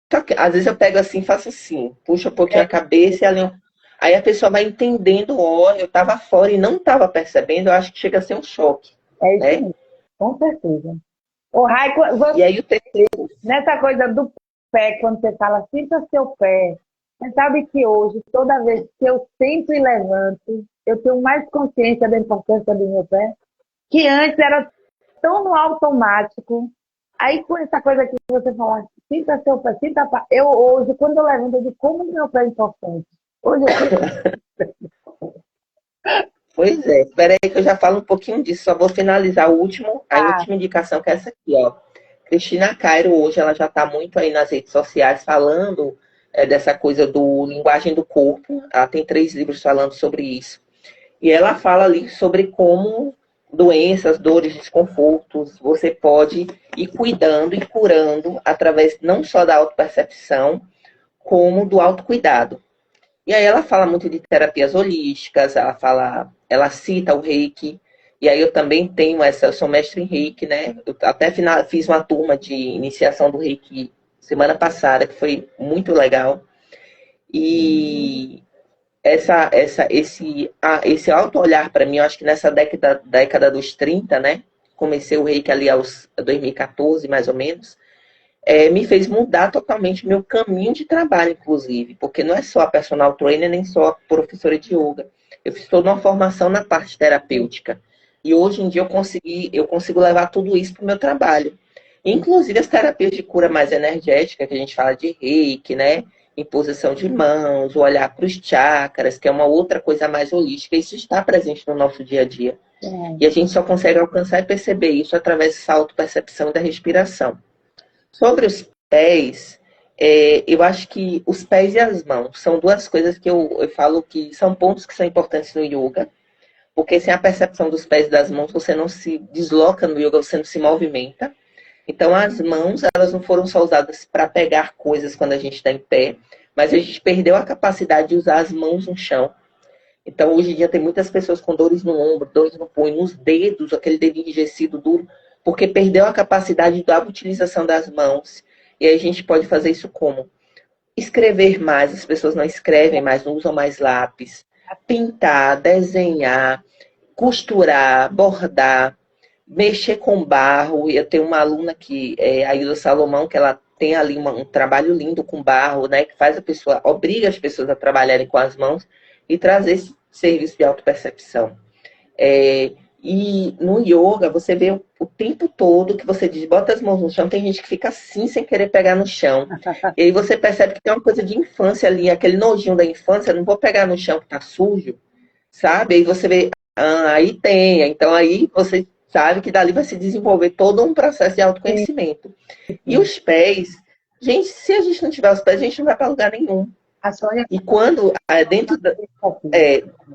toquinhos. Às vezes eu pego assim, faço assim, puxo um pouquinho a É, cabeça e alinho. Aí a pessoa vai entendendo, ó, eu estava fora e não estava percebendo, eu acho que chega a ser um choque, é isso né? mesmo, com certeza. O Raico, E aí o terceiro, nessa coisa do pé, quando você fala, sinta seu pé, você sabe que hoje, toda vez que eu sento e levanto, eu tenho mais consciência da importância do meu pé, que antes era tão no automático. Aí com essa coisa que você fala, sinta seu pé, sinta a pá. Eu hoje, quando eu levanto, eu digo, como meu pé é importante. Hoje eu sinto. pois é, espera aí que eu já falo um pouquinho disso, só vou finalizar a Ah, última indicação, que é essa aqui, ó. Cristina Cairo, hoje, ela já está muito aí nas redes sociais falando dessa coisa do linguagem do corpo. Ela tem 3 livros falando sobre isso. E ela fala ali sobre como doenças, dores, desconfortos, você pode ir cuidando e curando através não só da autopercepção, como do autocuidado. E aí ela fala muito de terapias holísticas, ela cita o Reiki. E aí eu também tenho eu sou mestre em Reiki, né? Eu até fiz uma turma de iniciação do Reiki semana passada, que foi muito legal. E esse auto-olhar para mim, eu acho que nessa década dos 30, né? Comecei o Reiki ali aos 2014, mais ou menos. Me fez mudar totalmente meu caminho de trabalho, inclusive, porque não é só a personal trainer, nem só a professora de yoga. Eu fiz toda uma formação na parte terapêutica. E hoje em dia eu consigo levar tudo isso para o meu trabalho. Inclusive as terapias de cura mais energética, que a gente fala de reiki, né? Imposição de mãos, o olhar para os chakras, que é uma outra coisa mais holística. Isso está presente no nosso dia a dia. E a gente só consegue alcançar e perceber isso através dessa autopercepção e da respiração. Sobre os pés, eu acho que os pés e as mãos são 2 coisas que eu falo que são pontos que são importantes no yoga, porque sem a percepção dos pés e das mãos, você não se desloca no yoga, você não se movimenta. Então, as mãos, elas não foram só usadas para pegar coisas quando a gente está em pé, mas a gente perdeu a capacidade de usar as mãos no chão. Então, hoje em dia, tem muitas pessoas com dores no ombro, dores no punho, nos dedos, aquele dedinho enrijecido duro, porque perdeu a capacidade da utilização das mãos. E aí a gente pode fazer isso como? Escrever mais, as pessoas não escrevem mais, não usam mais lápis. Pintar, desenhar, costurar, bordar, mexer com barro. Eu tenho uma aluna que é a Ilda Salomão, que ela tem ali um trabalho lindo com barro, né? Que faz obriga as pessoas a trabalharem com as mãos e trazer esse serviço de autopercepção. E no yoga, você vê o tempo todo que você diz, bota as mãos no chão, tem gente que fica assim sem querer pegar no chão. E aí você percebe que tem uma coisa de infância ali, aquele nojinho da infância, não vou pegar no chão que tá sujo, sabe? Aí você vê, aí tem. Então aí você sabe que dali vai se desenvolver todo um processo de autoconhecimento. E os pés, gente, se a gente não tiver os pés, a gente não vai para lugar nenhum. E quando,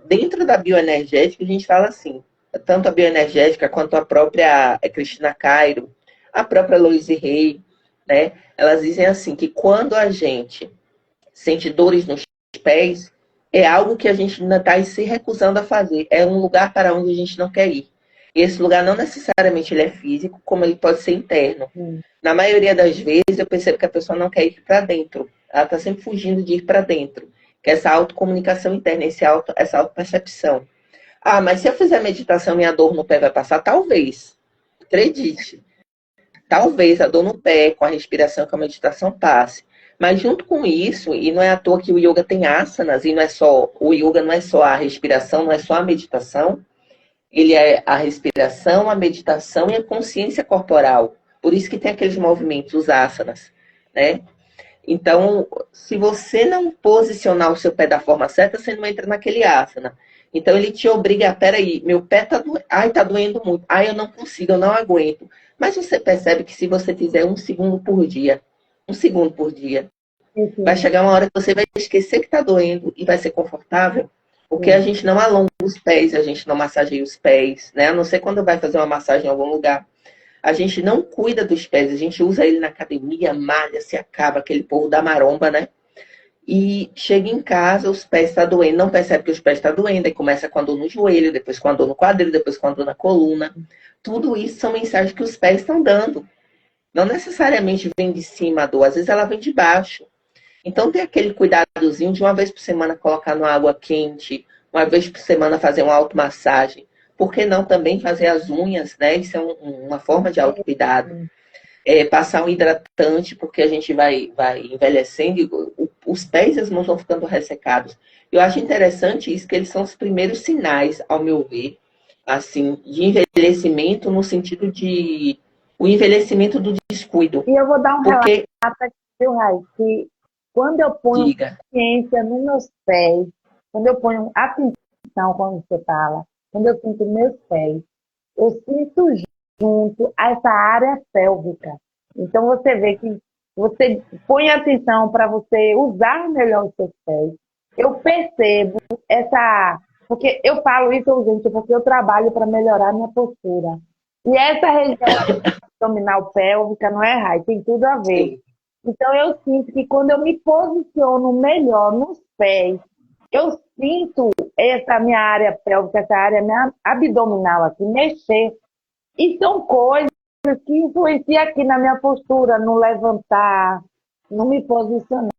dentro da bioenergética, a gente fala assim, tanto a bioenergética quanto a própria Cristina Cairo, a própria Louise Hay, né? Elas dizem assim, que quando a gente sente dores nos pés, é algo que a gente ainda está se recusando a fazer. É um lugar para onde a gente não quer ir. E esse lugar não necessariamente ele é físico, como ele pode ser interno. Na maioria das vezes, eu percebo que a pessoa não quer ir para dentro. Ela está sempre fugindo de ir para dentro. Que é essa autocomunicação interna, essa autopercepção. Mas se eu fizer meditação, minha dor no pé vai passar? Talvez. Acredite. Talvez a dor no pé, com a respiração, com a meditação passe. Mas junto com isso, e não é à toa que o yoga tem asanas, e o yoga não é só a respiração, não é só a meditação, ele é a respiração, a meditação e a consciência corporal. Por isso que tem aqueles movimentos, os asanas, né? Então, se você não posicionar o seu pé da forma certa, você não entra naquele asana. Então, ele te obriga, peraí, meu pé tá doendo, tá doendo muito, eu não consigo, eu não aguento. Mas você percebe que se você fizer 1 segundo por dia, 1 segundo por dia, vai chegar uma hora que você vai esquecer que tá doendo e vai ser confortável, porque a gente não alonga os pés, a gente não massageia os pés, né? A não ser quando vai fazer uma massagem em algum lugar. A gente não cuida dos pés, a gente usa ele na academia, malha, se acaba, aquele povo da maromba, né? E chega em casa, os pés estão doendo, não percebe que os pés estão doendo, aí começa com a dor no joelho, depois com a dor no quadril, depois com a dor na coluna. Tudo isso são mensagens que os pés estão dando. Não necessariamente vem de cima a dor, às vezes ela vem de baixo. Então tem aquele cuidadozinho de 1 vez por semana colocar numa água quente, 1 vez por semana fazer uma automassagem. Por que não também fazer as unhas, né? Isso é uma forma de autocuidado. Passar um hidratante, porque a gente vai envelhecendo e os pés e as mãos vão ficando ressecados. Eu acho interessante isso, que eles são os primeiros sinais, ao meu ver, assim, de envelhecimento no sentido de o envelhecimento do descuido. E eu vou dar um relato aqui, viu, Raí, que quando eu ponho consciência nos meus pés, quando eu ponho atenção, quando você fala, quando eu sinto meus pés, eu sinto junto a essa área pélvica. Então você vê que você põe atenção para você usar melhor os seus pés. Eu percebo essa. Porque eu falo isso, gente, porque eu trabalho para melhorar a minha postura. E essa região abdominal pélvica não é errado, tem tudo a ver. Sim. Então eu sinto que quando eu me posiciono melhor nos pés, eu sinto essa minha área pélvica, essa área minha abdominal aqui, mexer. E são coisas que influenciam aqui na minha postura, no levantar, no me posicionar.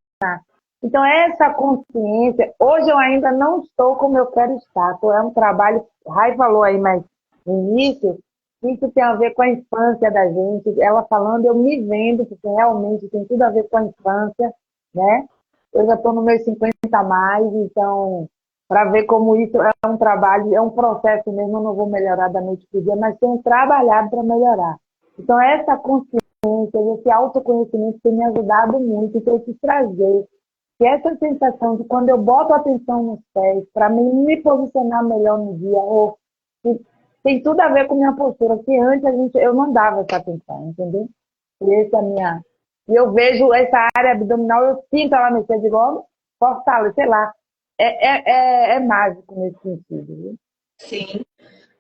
Então, essa consciência, hoje eu ainda não estou como eu quero estar. É um trabalho, Rai falou aí, mas no início, isso tem a ver com a infância da gente. Ela falando, eu me vendo, porque realmente tem tudo a ver com a infância, né? Eu já estou no meus 50 a mais, então, para ver como isso é um trabalho, é um processo mesmo, eu não vou melhorar da noite para o dia, mas tenho trabalhado para melhorar. Então, essa consciência, esse autoconhecimento tem me ajudado muito, então eu quis trazer que essa sensação de quando eu boto atenção nos pés, para mim me posicionar melhor no dia, tem tudo a ver com minha postura, que antes eu não dava essa atenção, entendeu? E essa é a minha. E eu vejo essa área abdominal, eu sinto ela mexer de igual, fortaleza, sei lá. É mágico nesse sentido, viu? Sim.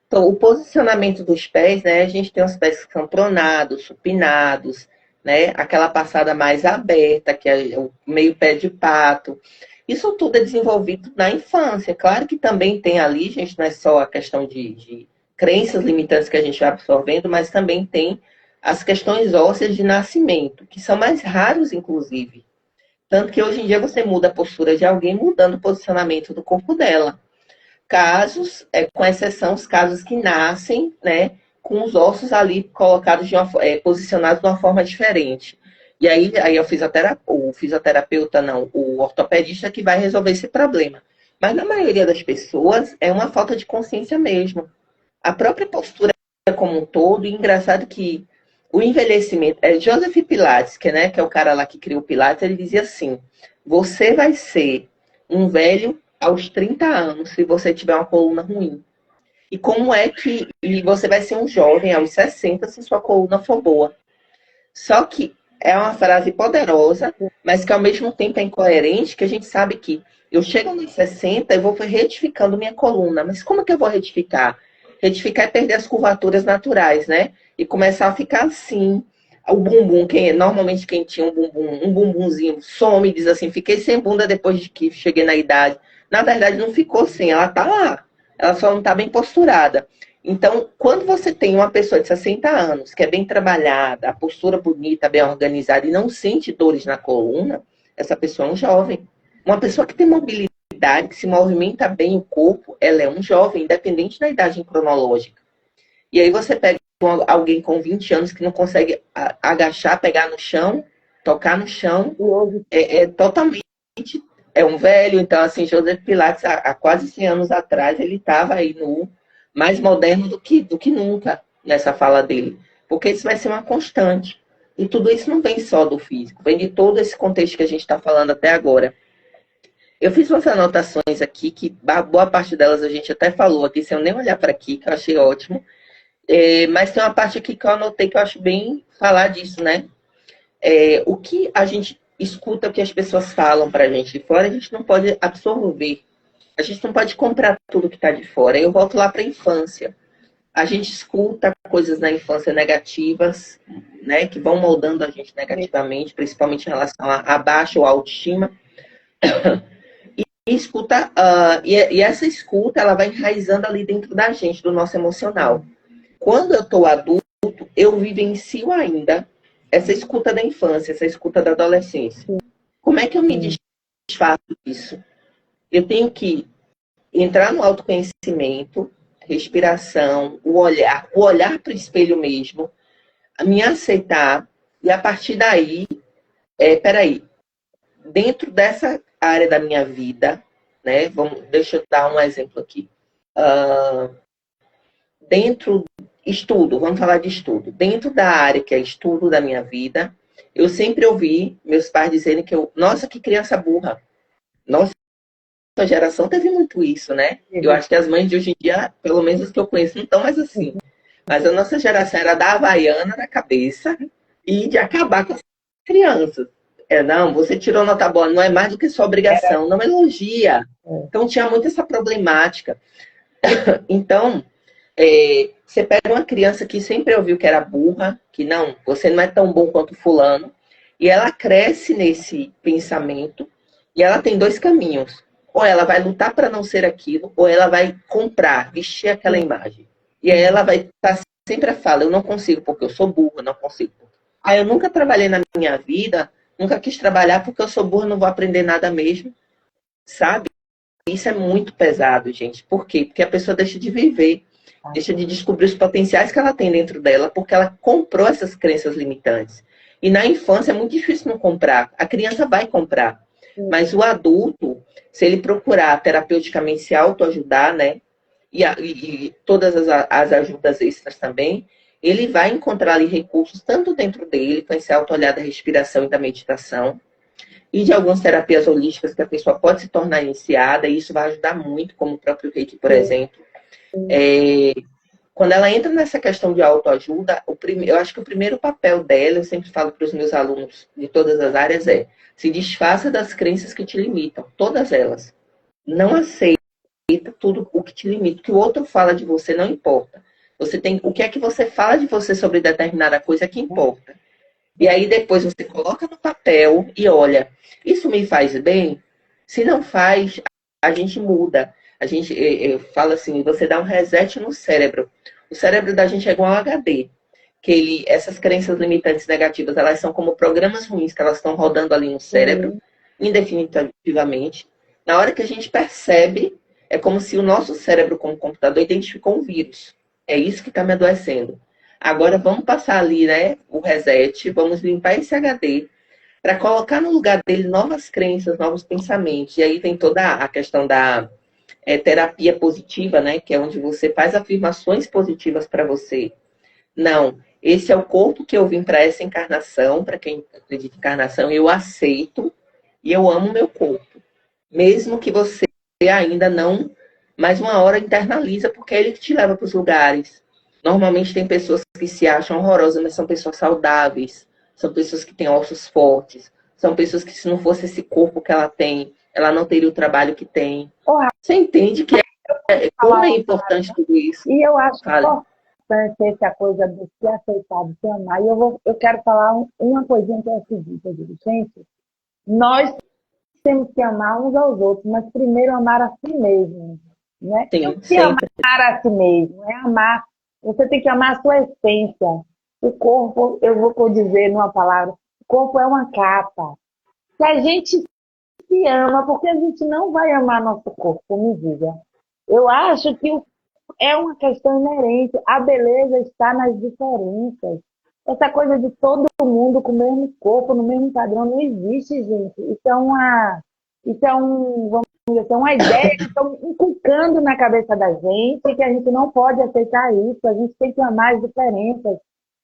Então, o posicionamento dos pés, né? A gente tem os pés que são pronados, supinados, né? Aquela passada mais aberta, que é o meio pé de pato. Isso tudo é desenvolvido na infância. Claro que também tem ali, gente, não é só a questão de crenças limitantes que a gente vai absorvendo, mas também tem as questões ósseas de nascimento, que são mais raros, inclusive. Tanto que hoje em dia você muda a postura de alguém mudando o posicionamento do corpo dela. Casos, com exceção os casos que nascem, né, com os ossos ali colocados posicionados de uma forma diferente. E aí o fisioterapeuta não, o ortopedista que vai resolver esse problema. Mas na maioria das pessoas é uma falta de consciência mesmo. A própria postura como um todo, e engraçado que o envelhecimento, Joseph Pilates, que é o cara lá que criou o Pilates, ele dizia assim: você vai ser um velho aos 30 anos se você tiver uma coluna ruim. E como é que você vai ser um jovem aos 60 se sua coluna for boa? Só que é uma frase poderosa, mas que ao mesmo tempo é incoerente, que a gente sabe que eu chego nos 60 e vou retificando minha coluna. Mas como é que eu vou retificar? Retificar é perder as curvaturas naturais, né? E começar a ficar assim. O bumbum, normalmente quem tinha um bumbumzinho some e diz assim, fiquei sem bunda depois de que cheguei na idade. Na verdade, não ficou sem, ela tá lá. Ela só não tá bem posturada. Então, quando você tem uma pessoa de 60 anos, que é bem trabalhada, a postura bonita, bem organizada, e não sente dores na coluna, essa pessoa é um jovem. Uma pessoa que tem mobilidade, que se movimenta bem o corpo, ela é um jovem, independente da idade cronológica. E aí você pega alguém com 20 anos que não consegue agachar, pegar no chão, tocar no chão, totalmente... É um velho, então, assim, Joseph Pilates, há quase 100 anos atrás, ele estava aí no mais moderno do que nunca nessa fala dele. Porque isso vai ser uma constante. E tudo isso não vem só do físico, vem de todo esse contexto que a gente está falando até agora. Eu fiz umas anotações aqui, que boa parte delas a gente até falou aqui, sem eu nem olhar para aqui, que eu achei ótimo. Mas tem uma parte aqui que eu anotei que eu acho bem falar disso, né? O que a gente escuta, o que as pessoas falam para a gente de fora, a gente não pode absorver. A gente não pode comprar tudo que está de fora. Eu volto lá para a infância. A gente escuta coisas na infância negativas, né, que vão moldando a gente negativamente, principalmente em relação a baixa ou autoestima. E escuta, e essa escuta, ela vai enraizando ali dentro da gente, do nosso emocional. Quando eu estou adulto, eu vivencio ainda essa escuta da infância, essa escuta da adolescência. Como é que eu me desfaço disso? Eu tenho que entrar no autoconhecimento, respiração, o olhar para o espelho mesmo, me aceitar, e a partir daí, peraí, dentro dessa área da minha vida, né? Deixa eu dar um exemplo aqui. Vamos falar de estudo. Dentro da área que é estudo da minha vida, eu sempre ouvi meus pais dizerem nossa, que criança burra. Nossa, a geração teve muito isso, né? Eu acho que as mães de hoje em dia, pelo menos as que eu conheço, não estão mais assim. Mas a nossa geração era da Havaiana na cabeça e de acabar com Crianças. Não, você tirou nota boa, não é mais do que sua obrigação, não elogia. Então tinha muito essa problemática. Então, você pega uma criança que sempre ouviu que era burra, que não, você não é tão bom quanto fulano, e ela cresce nesse pensamento, e ela tem dois caminhos. Ou ela vai lutar para não ser aquilo, ou ela vai comprar, vestir aquela imagem. E aí ela vai estar sempre a fala, eu não consigo porque eu sou burra, não consigo. Eu nunca trabalhei na minha vida, nunca quis trabalhar porque eu sou burra, não vou aprender nada mesmo, sabe? Isso é muito pesado, gente. Por quê? Porque a pessoa deixa de viver, deixa de descobrir os potenciais que ela tem dentro dela, porque ela comprou essas crenças limitantes. E na infância é muito difícil não comprar. A criança vai comprar. Mas o adulto, se ele procurar terapeuticamente se autoajudar, né? E todas as ajudas extras também, ele vai encontrar ali recursos tanto dentro dele, com esse autoolhar da respiração e da meditação, e de algumas terapias holísticas que a pessoa pode se tornar iniciada, e isso vai ajudar muito, como o próprio Reiki, por exemplo. Quando ela entra nessa questão de autoajuda, eu acho que o primeiro papel dela, eu sempre falo para os meus alunos de todas as áreas, se desfaça das crenças que te limitam, todas elas. Não aceita tudo o que te limita, o que o outro fala de você não importa. O que é que você fala de você sobre determinada coisa que importa. E aí depois você coloca no papel e olha, isso me faz bem? Se não faz, a gente muda. Eu falo assim, você dá um reset no cérebro. O cérebro da gente é igual ao HD. Essas crenças limitantes negativas, elas são como programas ruins que elas estão rodando ali no cérebro, indefinitivamente. Na hora que a gente percebe, é como se o nosso cérebro, como computador, identificou um vírus. É isso que está me adoecendo. Agora vamos passar ali, né, o reset, vamos limpar esse HD para colocar no lugar dele novas crenças, novos pensamentos. E aí vem toda a questão da terapia positiva, né, que é onde você faz afirmações positivas para você. Não, esse é o corpo que eu vim para essa encarnação, para quem acredita em encarnação, eu aceito e eu amo meu corpo. Mesmo que você ainda não, mais uma hora internaliza, porque é ele que te leva para os lugares. Normalmente tem pessoas que se acham horrorosas, mas são pessoas saudáveis, são pessoas que têm ossos fortes, são pessoas que se não fosse esse corpo que ela tem, ela não teria o trabalho que tem. Você entende que como é importante tudo isso? E eu acho importante essa coisa de se aceitar, de se amar. E eu quero falar uma coisinha que é a seguinte, eu digo, gente, nós temos que amar uns aos outros, mas primeiro amar a si mesmo, né? Sim, se amar a si mesmo, é amar, você tem que amar a sua essência. O corpo, eu vou dizer numa palavra, o corpo é uma capa. Se a gente se ama, porque a gente não vai amar nosso corpo, me diga. Eu acho que é uma questão inerente. A beleza está nas diferenças. Essa coisa de todo mundo com o mesmo corpo, no mesmo padrão, não existe, gente. Vamos dizer, uma ideia que estão inculcando na cabeça da gente, que a gente não pode aceitar isso. A gente tem que amar as diferenças.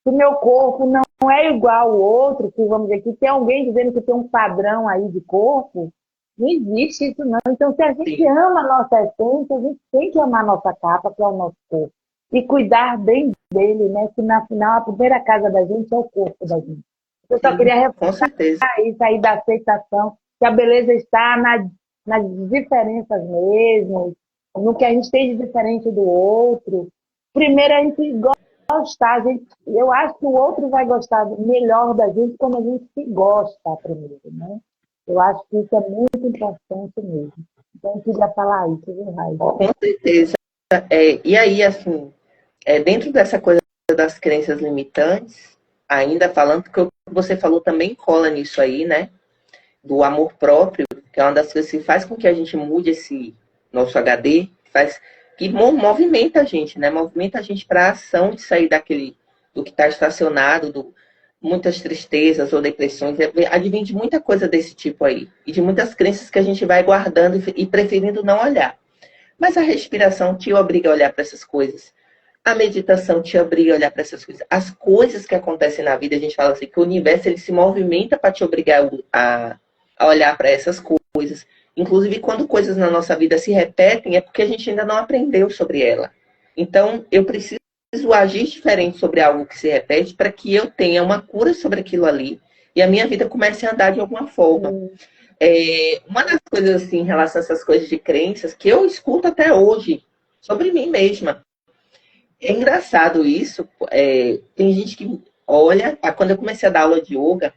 Se meu corpo não é igual ao outro, que vamos dizer, que tem alguém dizendo que tem um padrão aí de corpo, não existe isso, não. Então, se a gente ama a nossa essência, a gente tem que amar a nossa capa, que é o nosso corpo. E cuidar bem dele, né? Que, na final, a primeira casa da gente é o corpo da gente. Eu só queria reforçar isso aí da aceitação, que a beleza está nas diferenças mesmo, no que a gente tem de diferente do outro. Primeiro, a gente gostar. Eu acho que o outro vai gostar melhor da gente quando a gente se gosta primeiro, né? Eu acho que isso é muito importante mesmo. Então, eu queria falar isso, viu, Raíssa? Com certeza. E aí, assim, dentro dessa coisa das crenças limitantes, ainda falando, porque o que você falou também cola nisso aí, né? Do amor próprio, que é uma das coisas que faz com que a gente mude esse nosso HD, que movimenta a gente, né? Movimenta a gente para a ação de sair do que está estacionado, muitas tristezas ou depressões, advém de muita coisa desse tipo aí. E de muitas crenças que a gente vai guardando e preferindo não olhar. Mas a respiração te obriga a olhar para essas coisas. A meditação te obriga a olhar para essas coisas. As coisas que acontecem na vida, a gente fala assim, que o universo ele se movimenta para te obrigar a olhar para essas coisas. Inclusive, quando coisas na nossa vida se repetem, é porque a gente ainda não aprendeu sobre ela. Então, eu preciso agir diferente sobre algo que se repete para que eu tenha uma cura sobre aquilo ali e a minha vida comece a andar de alguma forma. Uma das coisas, assim, em relação a essas coisas de crenças, que eu escuto até hoje, sobre mim mesma. É engraçado isso. Tem gente que olha, quando eu comecei a dar aula de yoga,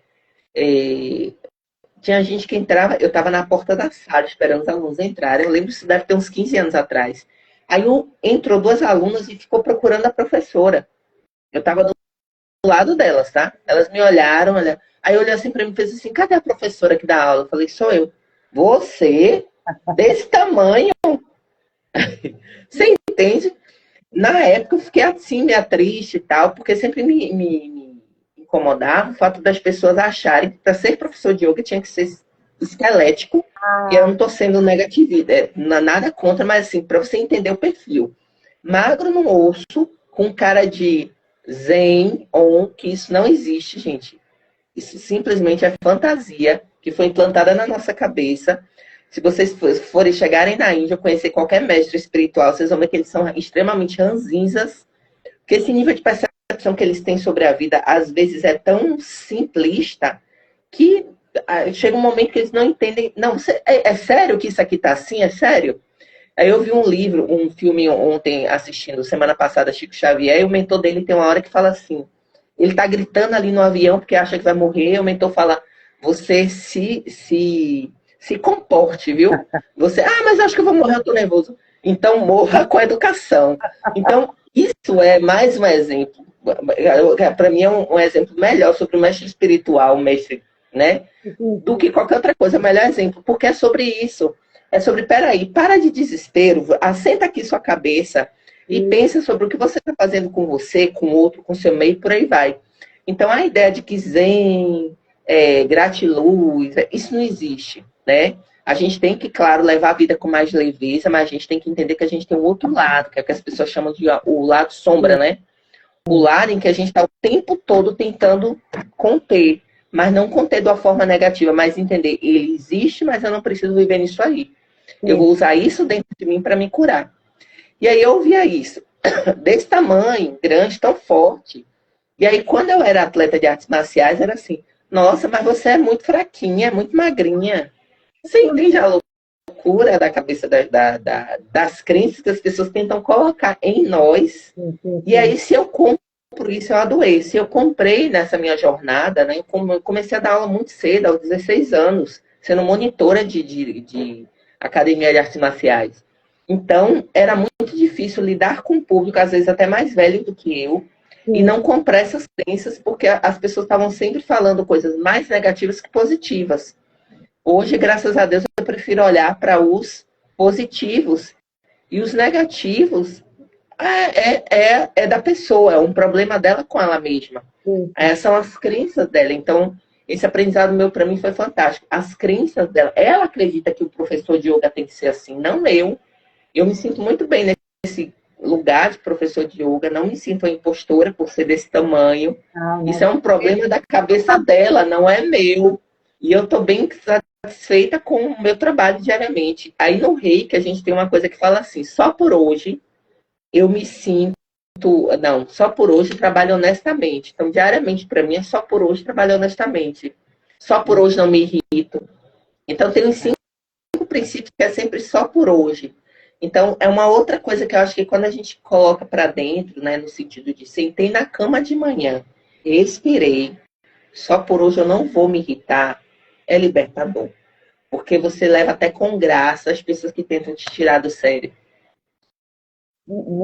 tinha gente que entrava, eu estava na porta da sala esperando os alunos entrarem. Eu lembro que isso deve ter uns 15 anos atrás. Aí entrou duas alunas e ficou procurando a professora. Eu estava do lado delas, tá? Elas me olharam, aí eu olhei assim para mim e fez assim: cadê a professora que dá aula? Eu falei: sou eu. Você? Desse tamanho? Você entende? Na época eu fiquei assim, meio triste e tal, porque sempre me incomodava o fato das pessoas acharem que para ser professor de yoga tinha que ser esquelético. E eu não estou sendo negativista, nada contra, mas assim, para você entender o perfil. Magro no osso, com cara de zen, que isso não existe, gente. Isso simplesmente é fantasia que foi implantada na nossa cabeça. Se vocês forem chegarem na Índia, conhecer qualquer mestre espiritual, vocês vão ver que eles são extremamente ranzinzas, porque esse nível de percepção que eles têm sobre a vida, às vezes, é tão simplista que chega um momento que eles não entendem. Não, é sério que isso aqui tá assim? É sério? Aí eu vi um filme ontem, assistindo, semana passada, Chico Xavier, e o mentor dele tem uma hora que fala assim, ele tá gritando ali no avião porque acha que vai morrer, e o mentor fala: você se comporte, viu? Você, mas acho que eu vou morrer, eu tô nervoso. Então morra com educação. Então, isso é mais um exemplo. Para mim é um exemplo melhor sobre o mestre espiritual, o mestre, né? Do que qualquer outra coisa, é o melhor exemplo, porque é sobre isso. É sobre, peraí, para de desespero, assenta aqui sua cabeça e pensa sobre o que você está fazendo com você, com o outro, com o seu meio, por aí vai. Então, a ideia de que zen, gratiluz, isso não existe, né? A gente tem que, claro, levar a vida com mais leveza, mas a gente tem que entender que a gente tem um outro lado, que é o que as pessoas chamam de o lado sombra, né? O lado em que a gente está o tempo todo tentando conter, mas não conter de uma forma negativa, mas entender, ele existe, mas eu não preciso viver nisso aí. Eu vou usar isso dentro de mim para me curar. E aí eu via isso, desse tamanho, grande, tão forte. E aí, quando eu era atleta de artes marciais, era assim: nossa, mas você é muito fraquinha, muito magrinha. Você entende a loucura da cabeça das crenças que as pessoas tentam colocar em nós? E aí, se eu compro isso, eu adoeço. Eu comprei nessa minha jornada, né? Eu comecei a dar aula muito cedo, aos 16 anos, sendo monitora de academia de artes marciais. Então, era muito difícil lidar com o público, às vezes até mais velho do que eu, e não comprar essas crenças, porque as pessoas estavam sempre falando coisas mais negativas que positivas. Hoje, graças a Deus, eu prefiro olhar para os positivos. E os negativos é da pessoa, é um problema dela com ela mesma. São as crenças dela. Então, esse aprendizado meu para mim foi fantástico. As crenças dela, ela acredita que o professor de yoga tem que ser assim, não eu. Eu me sinto muito bem nesse lugar de professor de yoga, não me sinto uma impostora por ser desse tamanho. Isso é um problema da cabeça dela, não é meu. E eu estou bem satisfeita com o meu trabalho diariamente. Aí no Reiki a gente tem uma coisa que fala assim: só por hoje eu me sinto. Não, só por hoje trabalho honestamente. Então, diariamente, para mim, é só por hoje trabalho honestamente. Só por hoje não me irrito. Então, tem uns 5 princípios que é sempre só por hoje. Então, é uma outra coisa que eu acho que quando a gente coloca para dentro, né, no sentido de sentei na cama de manhã, respirei, só por hoje eu não vou me irritar, é libertador. Porque você leva até com graça as pessoas que tentam te tirar do sério.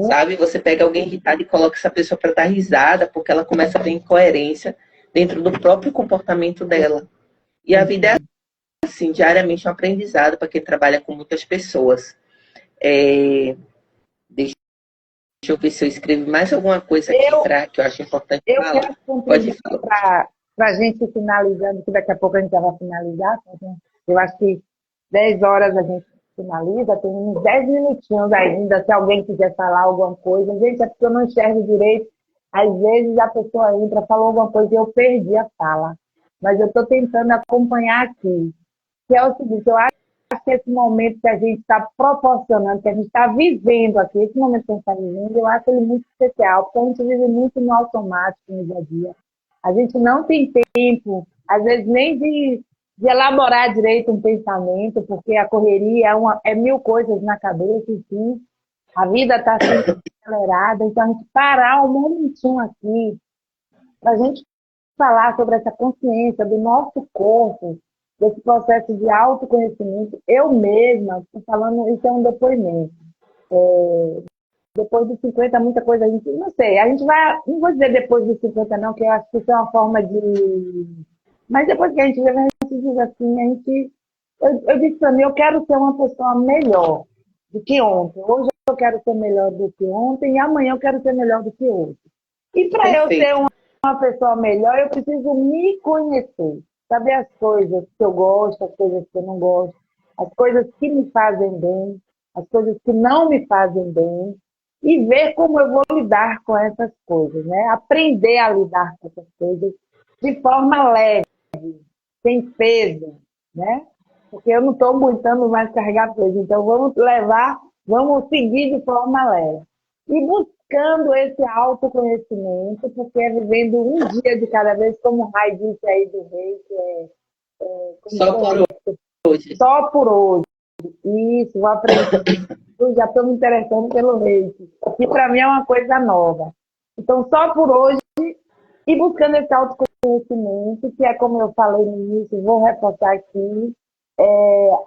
Sabe? Você pega alguém irritado e coloca essa pessoa para dar risada, porque ela começa a ver incoerência dentro do próprio comportamento dela. E a vida é assim, diariamente um aprendizado para quem trabalha com muitas pessoas. Deixa eu ver se eu escrevo mais alguma coisa aqui que eu acho importante falar. Eu quero contribuir para a gente finalizando, que daqui a pouco a gente já vai finalizar. Eu acho que 10 horas a gente finaliza, tem uns 10 minutinhos ainda, se alguém quiser falar alguma coisa. Gente, é porque eu não enxergo direito. Às vezes a pessoa entra, falou alguma coisa e eu perdi a fala. Mas eu estou tentando acompanhar aqui. Que é o seguinte, eu acho que esse momento que a gente está proporcionando, que a gente está vivendo aqui, esse momento que a gente está vivendo, eu acho ele muito especial, porque a gente vive muito no automático no dia a dia. A gente não tem tempo, às vezes, nem de elaborar direito um pensamento, porque a correria é mil coisas na cabeça, enfim. A vida está sempre acelerada, então a gente parar um momentinho aqui para a gente falar sobre essa consciência do nosso corpo, desse processo de autoconhecimento. Eu mesma, estou falando, isso é um depoimento. Depois dos 50, muita coisa a gente, não sei, a gente vai, não vou dizer depois dos 50 não, que eu acho que isso é uma forma de... Mas depois que a gente vê, a gente diz assim, eu disse para mim, eu quero ser uma pessoa melhor do que ontem. Hoje eu quero ser melhor do que ontem e amanhã eu quero ser melhor do que hoje. E para eu ser uma pessoa melhor, eu preciso me conhecer, saber as coisas que eu gosto, as coisas que eu não gosto, as coisas que me fazem bem, as coisas que não me fazem bem, e ver como eu vou lidar com essas coisas, né? Aprender a lidar com essas coisas de forma leve, sem peso, né? Porque eu não estou aguentando mais carregar peso, então vamos seguir de forma leve. E buscando esse autoconhecimento, porque é vivendo um dia de cada vez, como o Rai disse aí do rei, que só por hoje. Só por hoje. Isso, vou aprender. Eu já estou me interessando pelo reiki. E para mim é uma coisa nova. Então, só por hoje, e buscando esse autoconhecimento, que é como eu falei no início, vou reforçar aqui,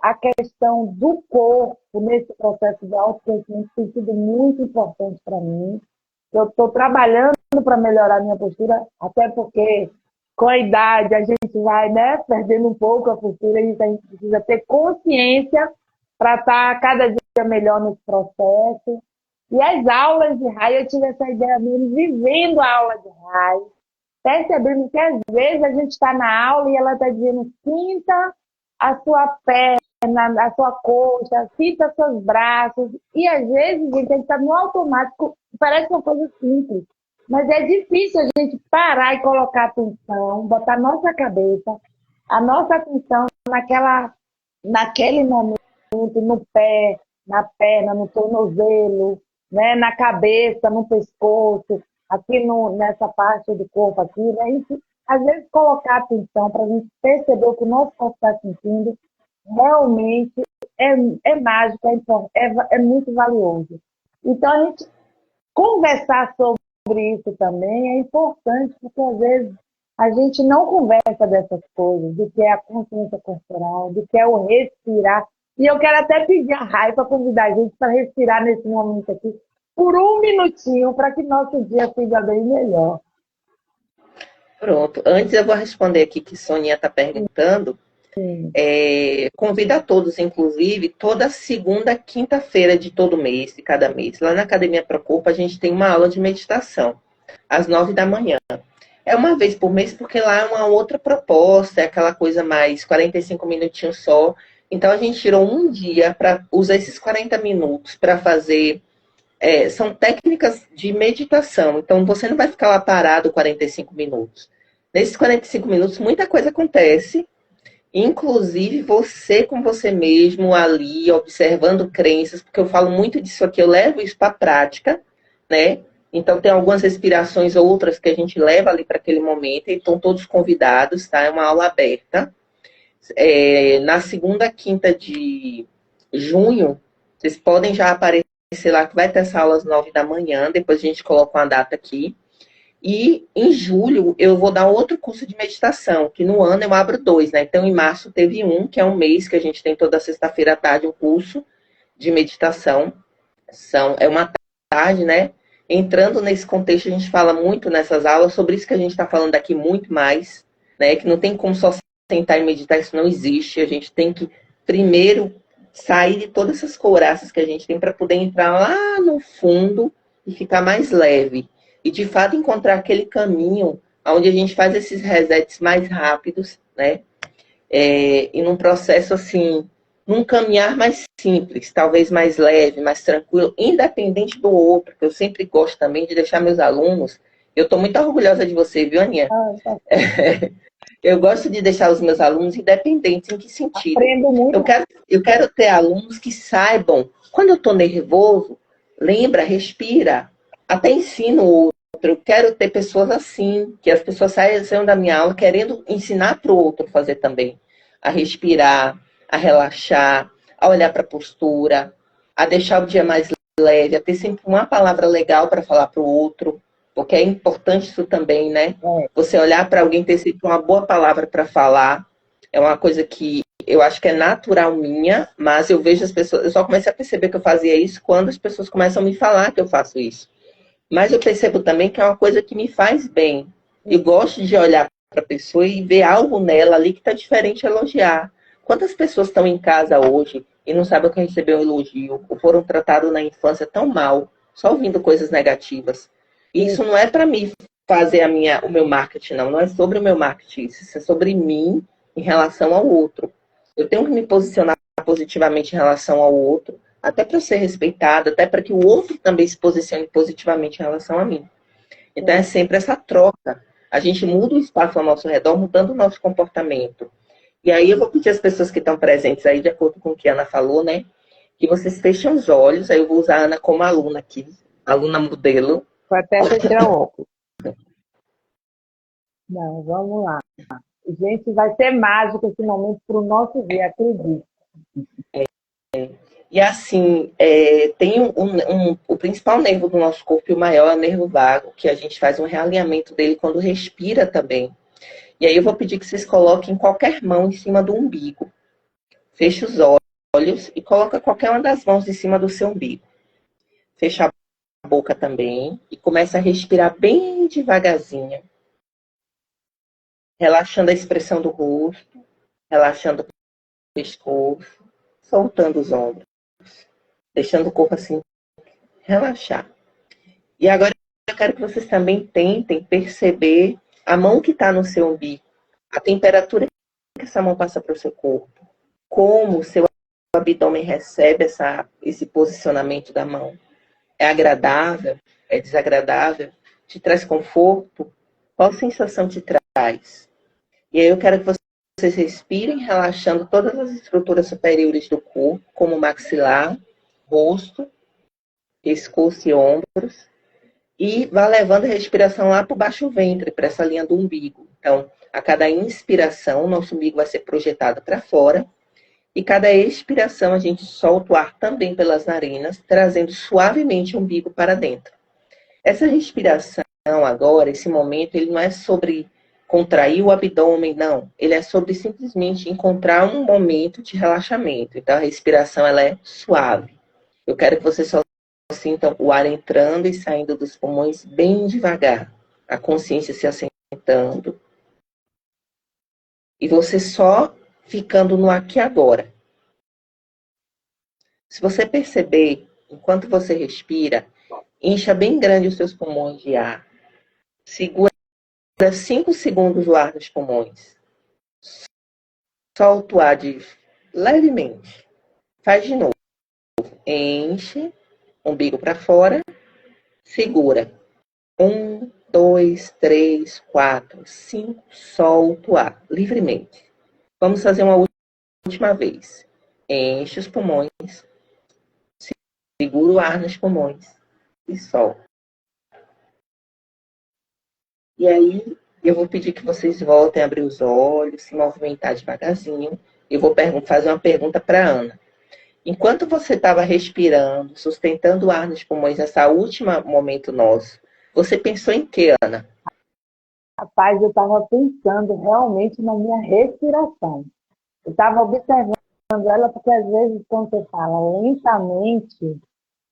a questão do corpo nesse processo de autoconhecimento tem sido muito importante para mim. Eu estou trabalhando para melhorar minha postura, até porque com a idade a gente vai, né, perdendo um pouco a postura e a gente precisa ter consciência para estar cada dia melhor nesse processo. E as aulas de raio, eu tive essa ideia mesmo, vivendo a aula de raio, percebendo que às vezes a gente está na aula e ela está dizendo, sinta a sua perna, a sua coxa, sinta seus braços. E às vezes, gente, a gente está no automático, parece uma coisa simples, mas é difícil a gente parar e colocar atenção, botar nossa cabeça, a nossa atenção naquele momento, no pé, na perna, no tornozelo, né, na cabeça, no pescoço, aqui nessa parte do corpo aqui, né? E, às vezes colocar atenção para a gente perceber o que o nosso corpo está sentindo realmente é mágico, é muito valioso. Então, a gente conversar sobre isso também é importante, porque às vezes a gente não conversa dessas coisas, do que é a consciência corporal, do que é o respirar. E eu quero até pedir a Rai para convidar a gente para respirar nesse momento aqui, por um minutinho, para que nosso dia seja bem melhor. Pronto. Antes eu vou responder aqui que Soninha está perguntando. Convido a todos, inclusive, toda segunda, quinta-feira de todo mês, de cada mês. Lá na Academia Procorpo, a gente tem uma aula de meditação, às 9 da manhã. É uma vez por mês, porque lá é uma outra proposta, é aquela coisa mais 45 minutinhos só. Então, a gente tirou um dia para usar esses 40 minutos para fazer... são técnicas de meditação. Então, você não vai ficar lá parado 45 minutos. Nesses 45 minutos, muita coisa acontece. Inclusive, você com você mesmo ali, observando crenças, porque eu falo muito disso aqui, eu levo isso para a prática, né? Então, tem algumas respirações, outras que a gente leva ali para aquele momento, e estão todos convidados, tá? É uma aula aberta. Na segunda, quinta de junho, vocês podem já aparecer lá, que vai ter essa aula às 9 da manhã, depois a gente coloca uma data aqui. E em julho eu vou dar outro curso de meditação, que no ano eu abro 2, né? Então em março teve um, que é um mês que a gente tem toda sexta-feira à tarde um curso de meditação. É uma tarde, né? Entrando nesse contexto, a gente fala muito nessas aulas sobre isso que a gente está falando aqui muito mais, né? Que não tem como só sentar e meditar, isso não existe. A gente tem que primeiro sair de todas essas couraças que a gente tem para poder entrar lá no fundo e ficar mais leve. E, de fato, encontrar aquele caminho onde a gente faz esses resets mais rápidos, né? E num processo, assim, num caminhar mais simples, talvez mais leve, mais tranquilo, independente do outro, que eu sempre gosto também de deixar meus alunos... Eu estou muito orgulhosa de você, viu, Aninha? Eu gosto de deixar os meus alunos independentes. Em que sentido? Aprendo muito. Eu quero ter alunos que saibam, quando eu estou nervoso, lembra, respira, até ensino Eu quero ter pessoas assim, que as pessoas saiam da minha aula querendo ensinar para o outro fazer também. A respirar, a relaxar, a olhar para a postura, a deixar o dia mais leve, a ter sempre uma palavra legal para falar para o outro, porque é importante isso também, né? É, Você olhar para alguém, ter sempre uma boa palavra para falar, é uma coisa que eu acho que é natural minha, mas eu vejo as pessoas, eu só comecei a perceber que eu fazia isso quando as pessoas começam a me falar que eu faço isso. Mas eu percebo também que é uma coisa que me faz bem. Eu gosto de olhar para a pessoa e ver algo nela ali que está diferente, elogiar. Quantas pessoas estão em casa hoje e não sabem o que é receber um elogio, ou foram tratados na infância tão mal, só ouvindo coisas negativas? E isso não é para mim fazer o meu marketing, não. Não é sobre o meu marketing, isso é sobre mim em relação ao outro. Eu tenho que me posicionar positivamente em relação ao outro, até para ser respeitada, até para que o outro também se posicione positivamente em relação a mim. Então é sempre essa troca. A gente muda o espaço ao nosso redor, mudando o nosso comportamento. E aí eu vou pedir às pessoas que estão presentes aí, de acordo com o que a Ana falou, né? Que vocês fechem os olhos. Aí eu vou usar a Ana como aluna aqui, aluna modelo. foi até você tirar o óculos. Não, vamos lá. Gente, vai ser mágico esse momento para o nosso dia, acredito. E assim, tem o principal nervo do nosso corpo, e o maior é o nervo vago, que a gente faz um realinhamento dele quando respira também. E aí eu vou pedir que vocês coloquem qualquer mão em cima do umbigo. Feche os olhos e coloca qualquer uma das mãos em cima do seu umbigo. Fecha a boca também e começa a respirar bem devagarzinho, relaxando a expressão do rosto, relaxando o pescoço, soltando os ombros, deixando o corpo assim relaxar. E agora eu quero que vocês também tentem perceber a mão que está no seu umbigo, a temperatura que essa mão passa para o seu corpo, como o seu abdômen recebe esse posicionamento da mão. É agradável? É desagradável? Te traz conforto? Qual sensação te traz? E aí eu quero que vocês respirem, relaxando todas as estruturas superiores do corpo, como maxilar, rosto, pescoço e ombros. E vá levando a respiração lá para o baixo ventre, para essa linha do umbigo. Então, a cada inspiração, o nosso umbigo vai ser projetado para fora. E cada expiração, a gente solta o ar também pelas narinas, trazendo suavemente o umbigo para dentro. Essa respiração agora, esse momento, ele não é sobre contrair o abdômen, não. Ele é sobre simplesmente encontrar um momento de relaxamento. Então, a respiração, ela é suave. Eu quero que você só sintam o ar entrando e saindo dos pulmões bem devagar. A consciência se assentando. E você só ficando no aqui e agora. Se você perceber, enquanto você respira, incha bem grande os seus pulmões de ar. Segura 5 segundos o ar nos pulmões. Solta o ar levemente. Faz de novo. Enche, umbigo para fora. Segura. 1, 2, 3, 4, 5. Solta o ar livremente. Vamos fazer uma última vez. Enche os pulmões. Segura o ar nos pulmões. E solta. E aí, eu vou pedir que vocês voltem a abrir os olhos, se movimentar devagarzinho. Eu vou fazer uma pergunta para a Ana. Enquanto você estava respirando, sustentando o ar nos pulmões nessa última momento nosso, você pensou em quê, Ana? Rapaz, eu estava pensando realmente na minha respiração. Eu estava observando ela, porque às vezes, quando você fala lentamente,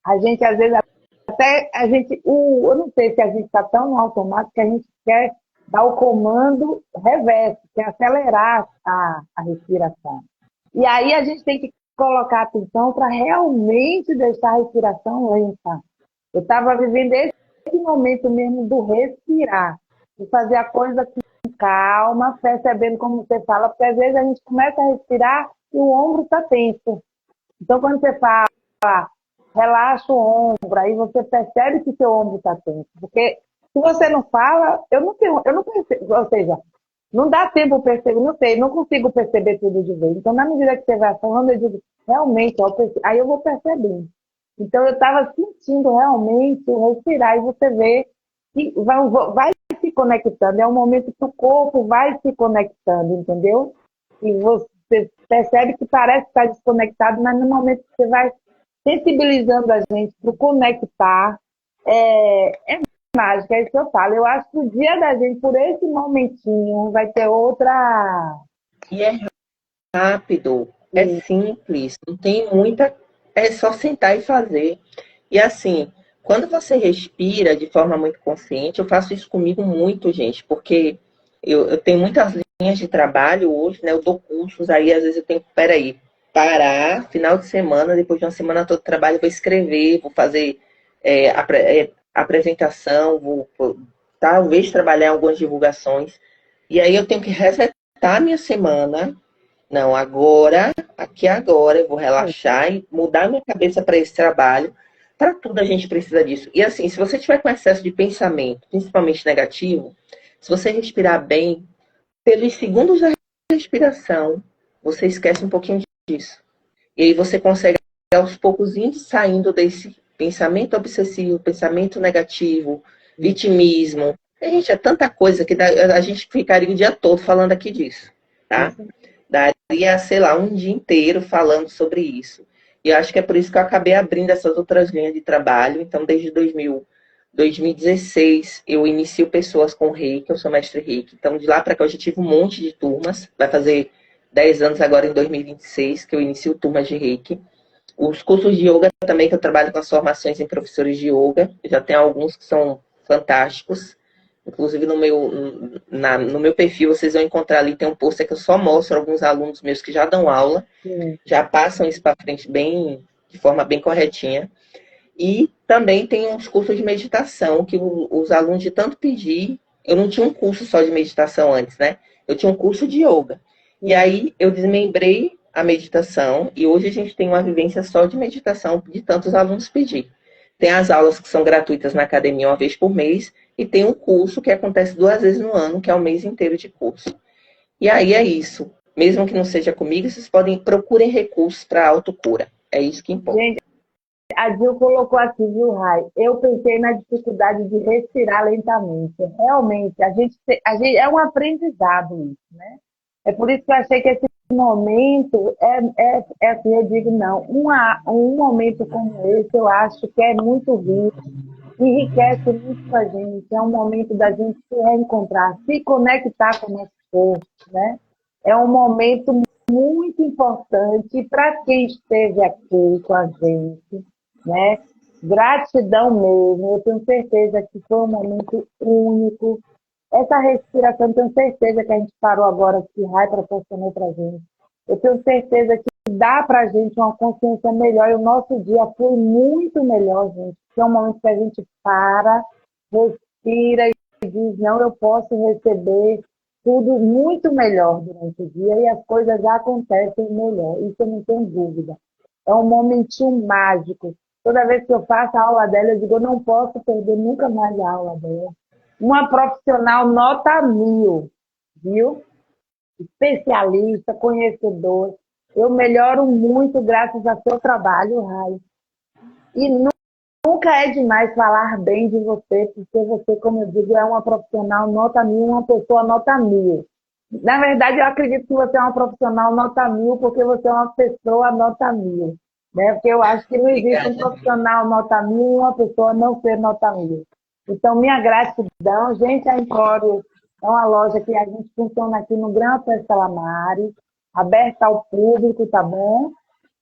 a gente, às vezes, até a gente, eu não sei se a gente está tão no automático que a gente quer dar o comando reverso, que é acelerar a respiração. E aí a gente tem que colocar atenção para realmente deixar a respiração lenta. Eu estava vivendo esse momento mesmo do respirar, de fazer a coisa com calma, percebendo como você fala, porque às vezes a gente começa a respirar e o ombro está tenso. Então, quando você fala, relaxa o ombro, aí você percebe que seu ombro está tenso. Porque se você não fala, eu não percebo, ou seja, não dá tempo para perceber, não sei, não consigo perceber tudo de vez. Então, na medida que você vai falando, eu digo, realmente, aí eu vou percebendo. Então, eu estava sentindo realmente o respirar, e você vê que vai se conectando, é um momento que o corpo vai se conectando, entendeu? E você percebe que parece estar desconectado, mas no momento que você vai sensibilizando a gente para conectar, é mágica, é isso que eu falo. Eu acho que o dia da gente, por esse momentinho, vai ter outra. E é rápido, é simples, não tem muita. É só sentar e fazer. E assim, quando você respira de forma muito consciente, eu faço isso comigo muito, gente, porque eu tenho muitas linhas de trabalho hoje, né? Eu dou cursos, aí às vezes eu tenho que, peraí, parar, final de semana, depois de uma semana toda de trabalho, eu vou escrever, vou fazer apresentação, vou talvez trabalhar em algumas divulgações. E aí eu tenho que resetar a minha semana. Não, agora, aqui agora, eu vou relaxar e mudar minha cabeça para esse trabalho. Para tudo a gente precisa disso. E assim, se você tiver com excesso de pensamento, principalmente negativo, se você respirar bem, pelos segundos da respiração, você esquece um pouquinho disso. E aí você consegue, aos poucos, ir saindo desse pensamento obsessivo, pensamento negativo, vitimismo. Gente, é tanta coisa que a gente ficaria o dia todo falando aqui disso, tá? Daria, sei lá, um dia inteiro falando sobre isso. E eu acho que é por isso que eu acabei abrindo essas outras linhas de trabalho. Então, desde 2016, eu inicio pessoas com Reiki, eu sou mestre Reiki. Então, de lá para cá, eu já tive um monte de turmas. Vai fazer 10 anos agora, em 2026, que eu inicio turmas de Reiki. Os cursos de yoga também, que eu trabalho com as formações em professores de yoga. Eu já tenho alguns que são fantásticos. Inclusive no meu perfil vocês vão encontrar ali, tem um post que eu só mostro alguns alunos meus que já dão aula, já passam isso para frente de forma bem corretinha. E também tem uns cursos de meditação que os alunos de tanto pedir, eu não tinha um curso só de meditação antes, né? Eu tinha um curso de yoga. E aí eu desmembrei a meditação e hoje a gente tem uma vivência só de meditação de tantos alunos pedir. Tem as aulas que são gratuitas na academia uma vez por mês e tem um curso que acontece 2 vezes no ano, que é o mês inteiro de curso. E aí é isso. Mesmo que não seja comigo, vocês procurem recursos para autocura. É isso que importa. Gente, a Gil colocou aqui, viu, Rai? Eu pensei na dificuldade de respirar lentamente. Realmente, a gente é um aprendizado isso, né? É por isso que eu achei que esse momento é assim, eu digo, não. Um momento como esse, eu acho que é muito rico, enriquece muito a gente. É um momento da gente se reencontrar, se conectar com o nosso corpo, né? É um momento muito importante para quem esteve aqui com a gente, né? Gratidão mesmo. Eu tenho certeza que foi um momento único. Essa respiração, tenho certeza que a gente parou agora, que Rai proporcionou para a gente. Eu tenho certeza que dá para a gente uma consciência melhor e o nosso dia foi muito melhor, gente. Que é um momento que a gente para, respira e diz, não, eu posso receber tudo muito melhor durante o dia e as coisas acontecem melhor. Isso eu não tenho dúvida. É um momentinho mágico. Toda vez que eu faço a aula dela, eu digo, eu não posso perder nunca mais a aula dela. Uma profissional nota 1000, viu? Especialista, conhecedor. Eu melhoro muito graças ao seu trabalho, Rai. E nunca é demais falar bem de você, porque você, como eu digo, é uma profissional nota 1000, uma pessoa nota 1000. Na verdade, eu acredito que você é uma profissional nota 1000, porque você é uma pessoa nota 1000. Né? Porque eu acho que não existe um profissional nota 1000 e uma pessoa não ser nota 1000. Então, minha gratidão. Gente, a Empório é uma loja que a gente funciona aqui no Gran Festa Lamares, aberta ao público, tá bom?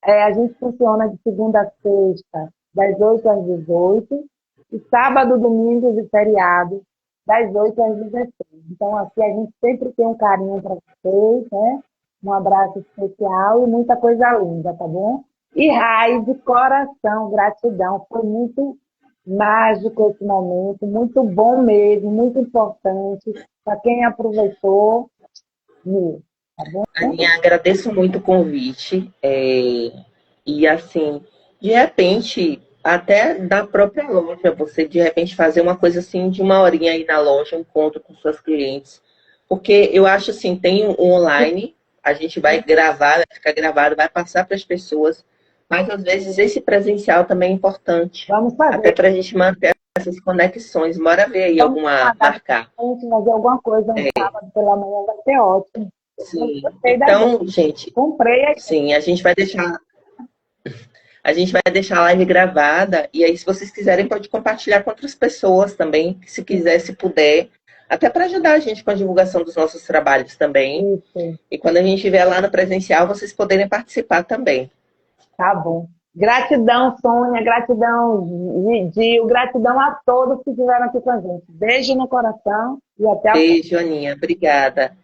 A gente funciona de segunda a sexta, das 8 às 18, e sábado, domingos e feriados, das 8 às 16. Então, aqui a gente sempre tem um carinho para vocês, né? Um abraço especial e muita coisa linda, tá bom? E Rai, de coração, gratidão. Foi muito mágico esse momento, muito bom mesmo, muito importante. Para quem aproveitou, tá bom? Aninha, agradeço muito o convite. E assim, de repente, até da própria loja, você de repente fazer uma coisa assim de uma horinha aí na loja, um encontro com seus clientes. Porque eu acho assim, tem um online, a gente vai gravar, vai ficar gravado, vai passar para as pessoas, mas às vezes esse presencial também é importante. Vamos fazer. Até para a gente manter essas conexões. Bora ver aí Vamos alguma, marcar. fazer alguma coisa um sábado pela manhã, vai ser ótimo. Sim. Gostei da Então, ideia. gente, Comprei aqui. sim, a gente vai deixar a live gravada, e aí, se vocês quiserem, pode compartilhar com outras pessoas também, se quiser, se puder, até para ajudar a gente com a divulgação dos nossos trabalhos também. Isso, E quando a gente estiver lá no presencial, vocês poderem participar também. tá bom. Gratidão, Sônia, gratidão, Gil, gratidão a todos que estiveram aqui com a gente. Beijo no coração e até a próxima. Beijo, Aninha. Obrigada.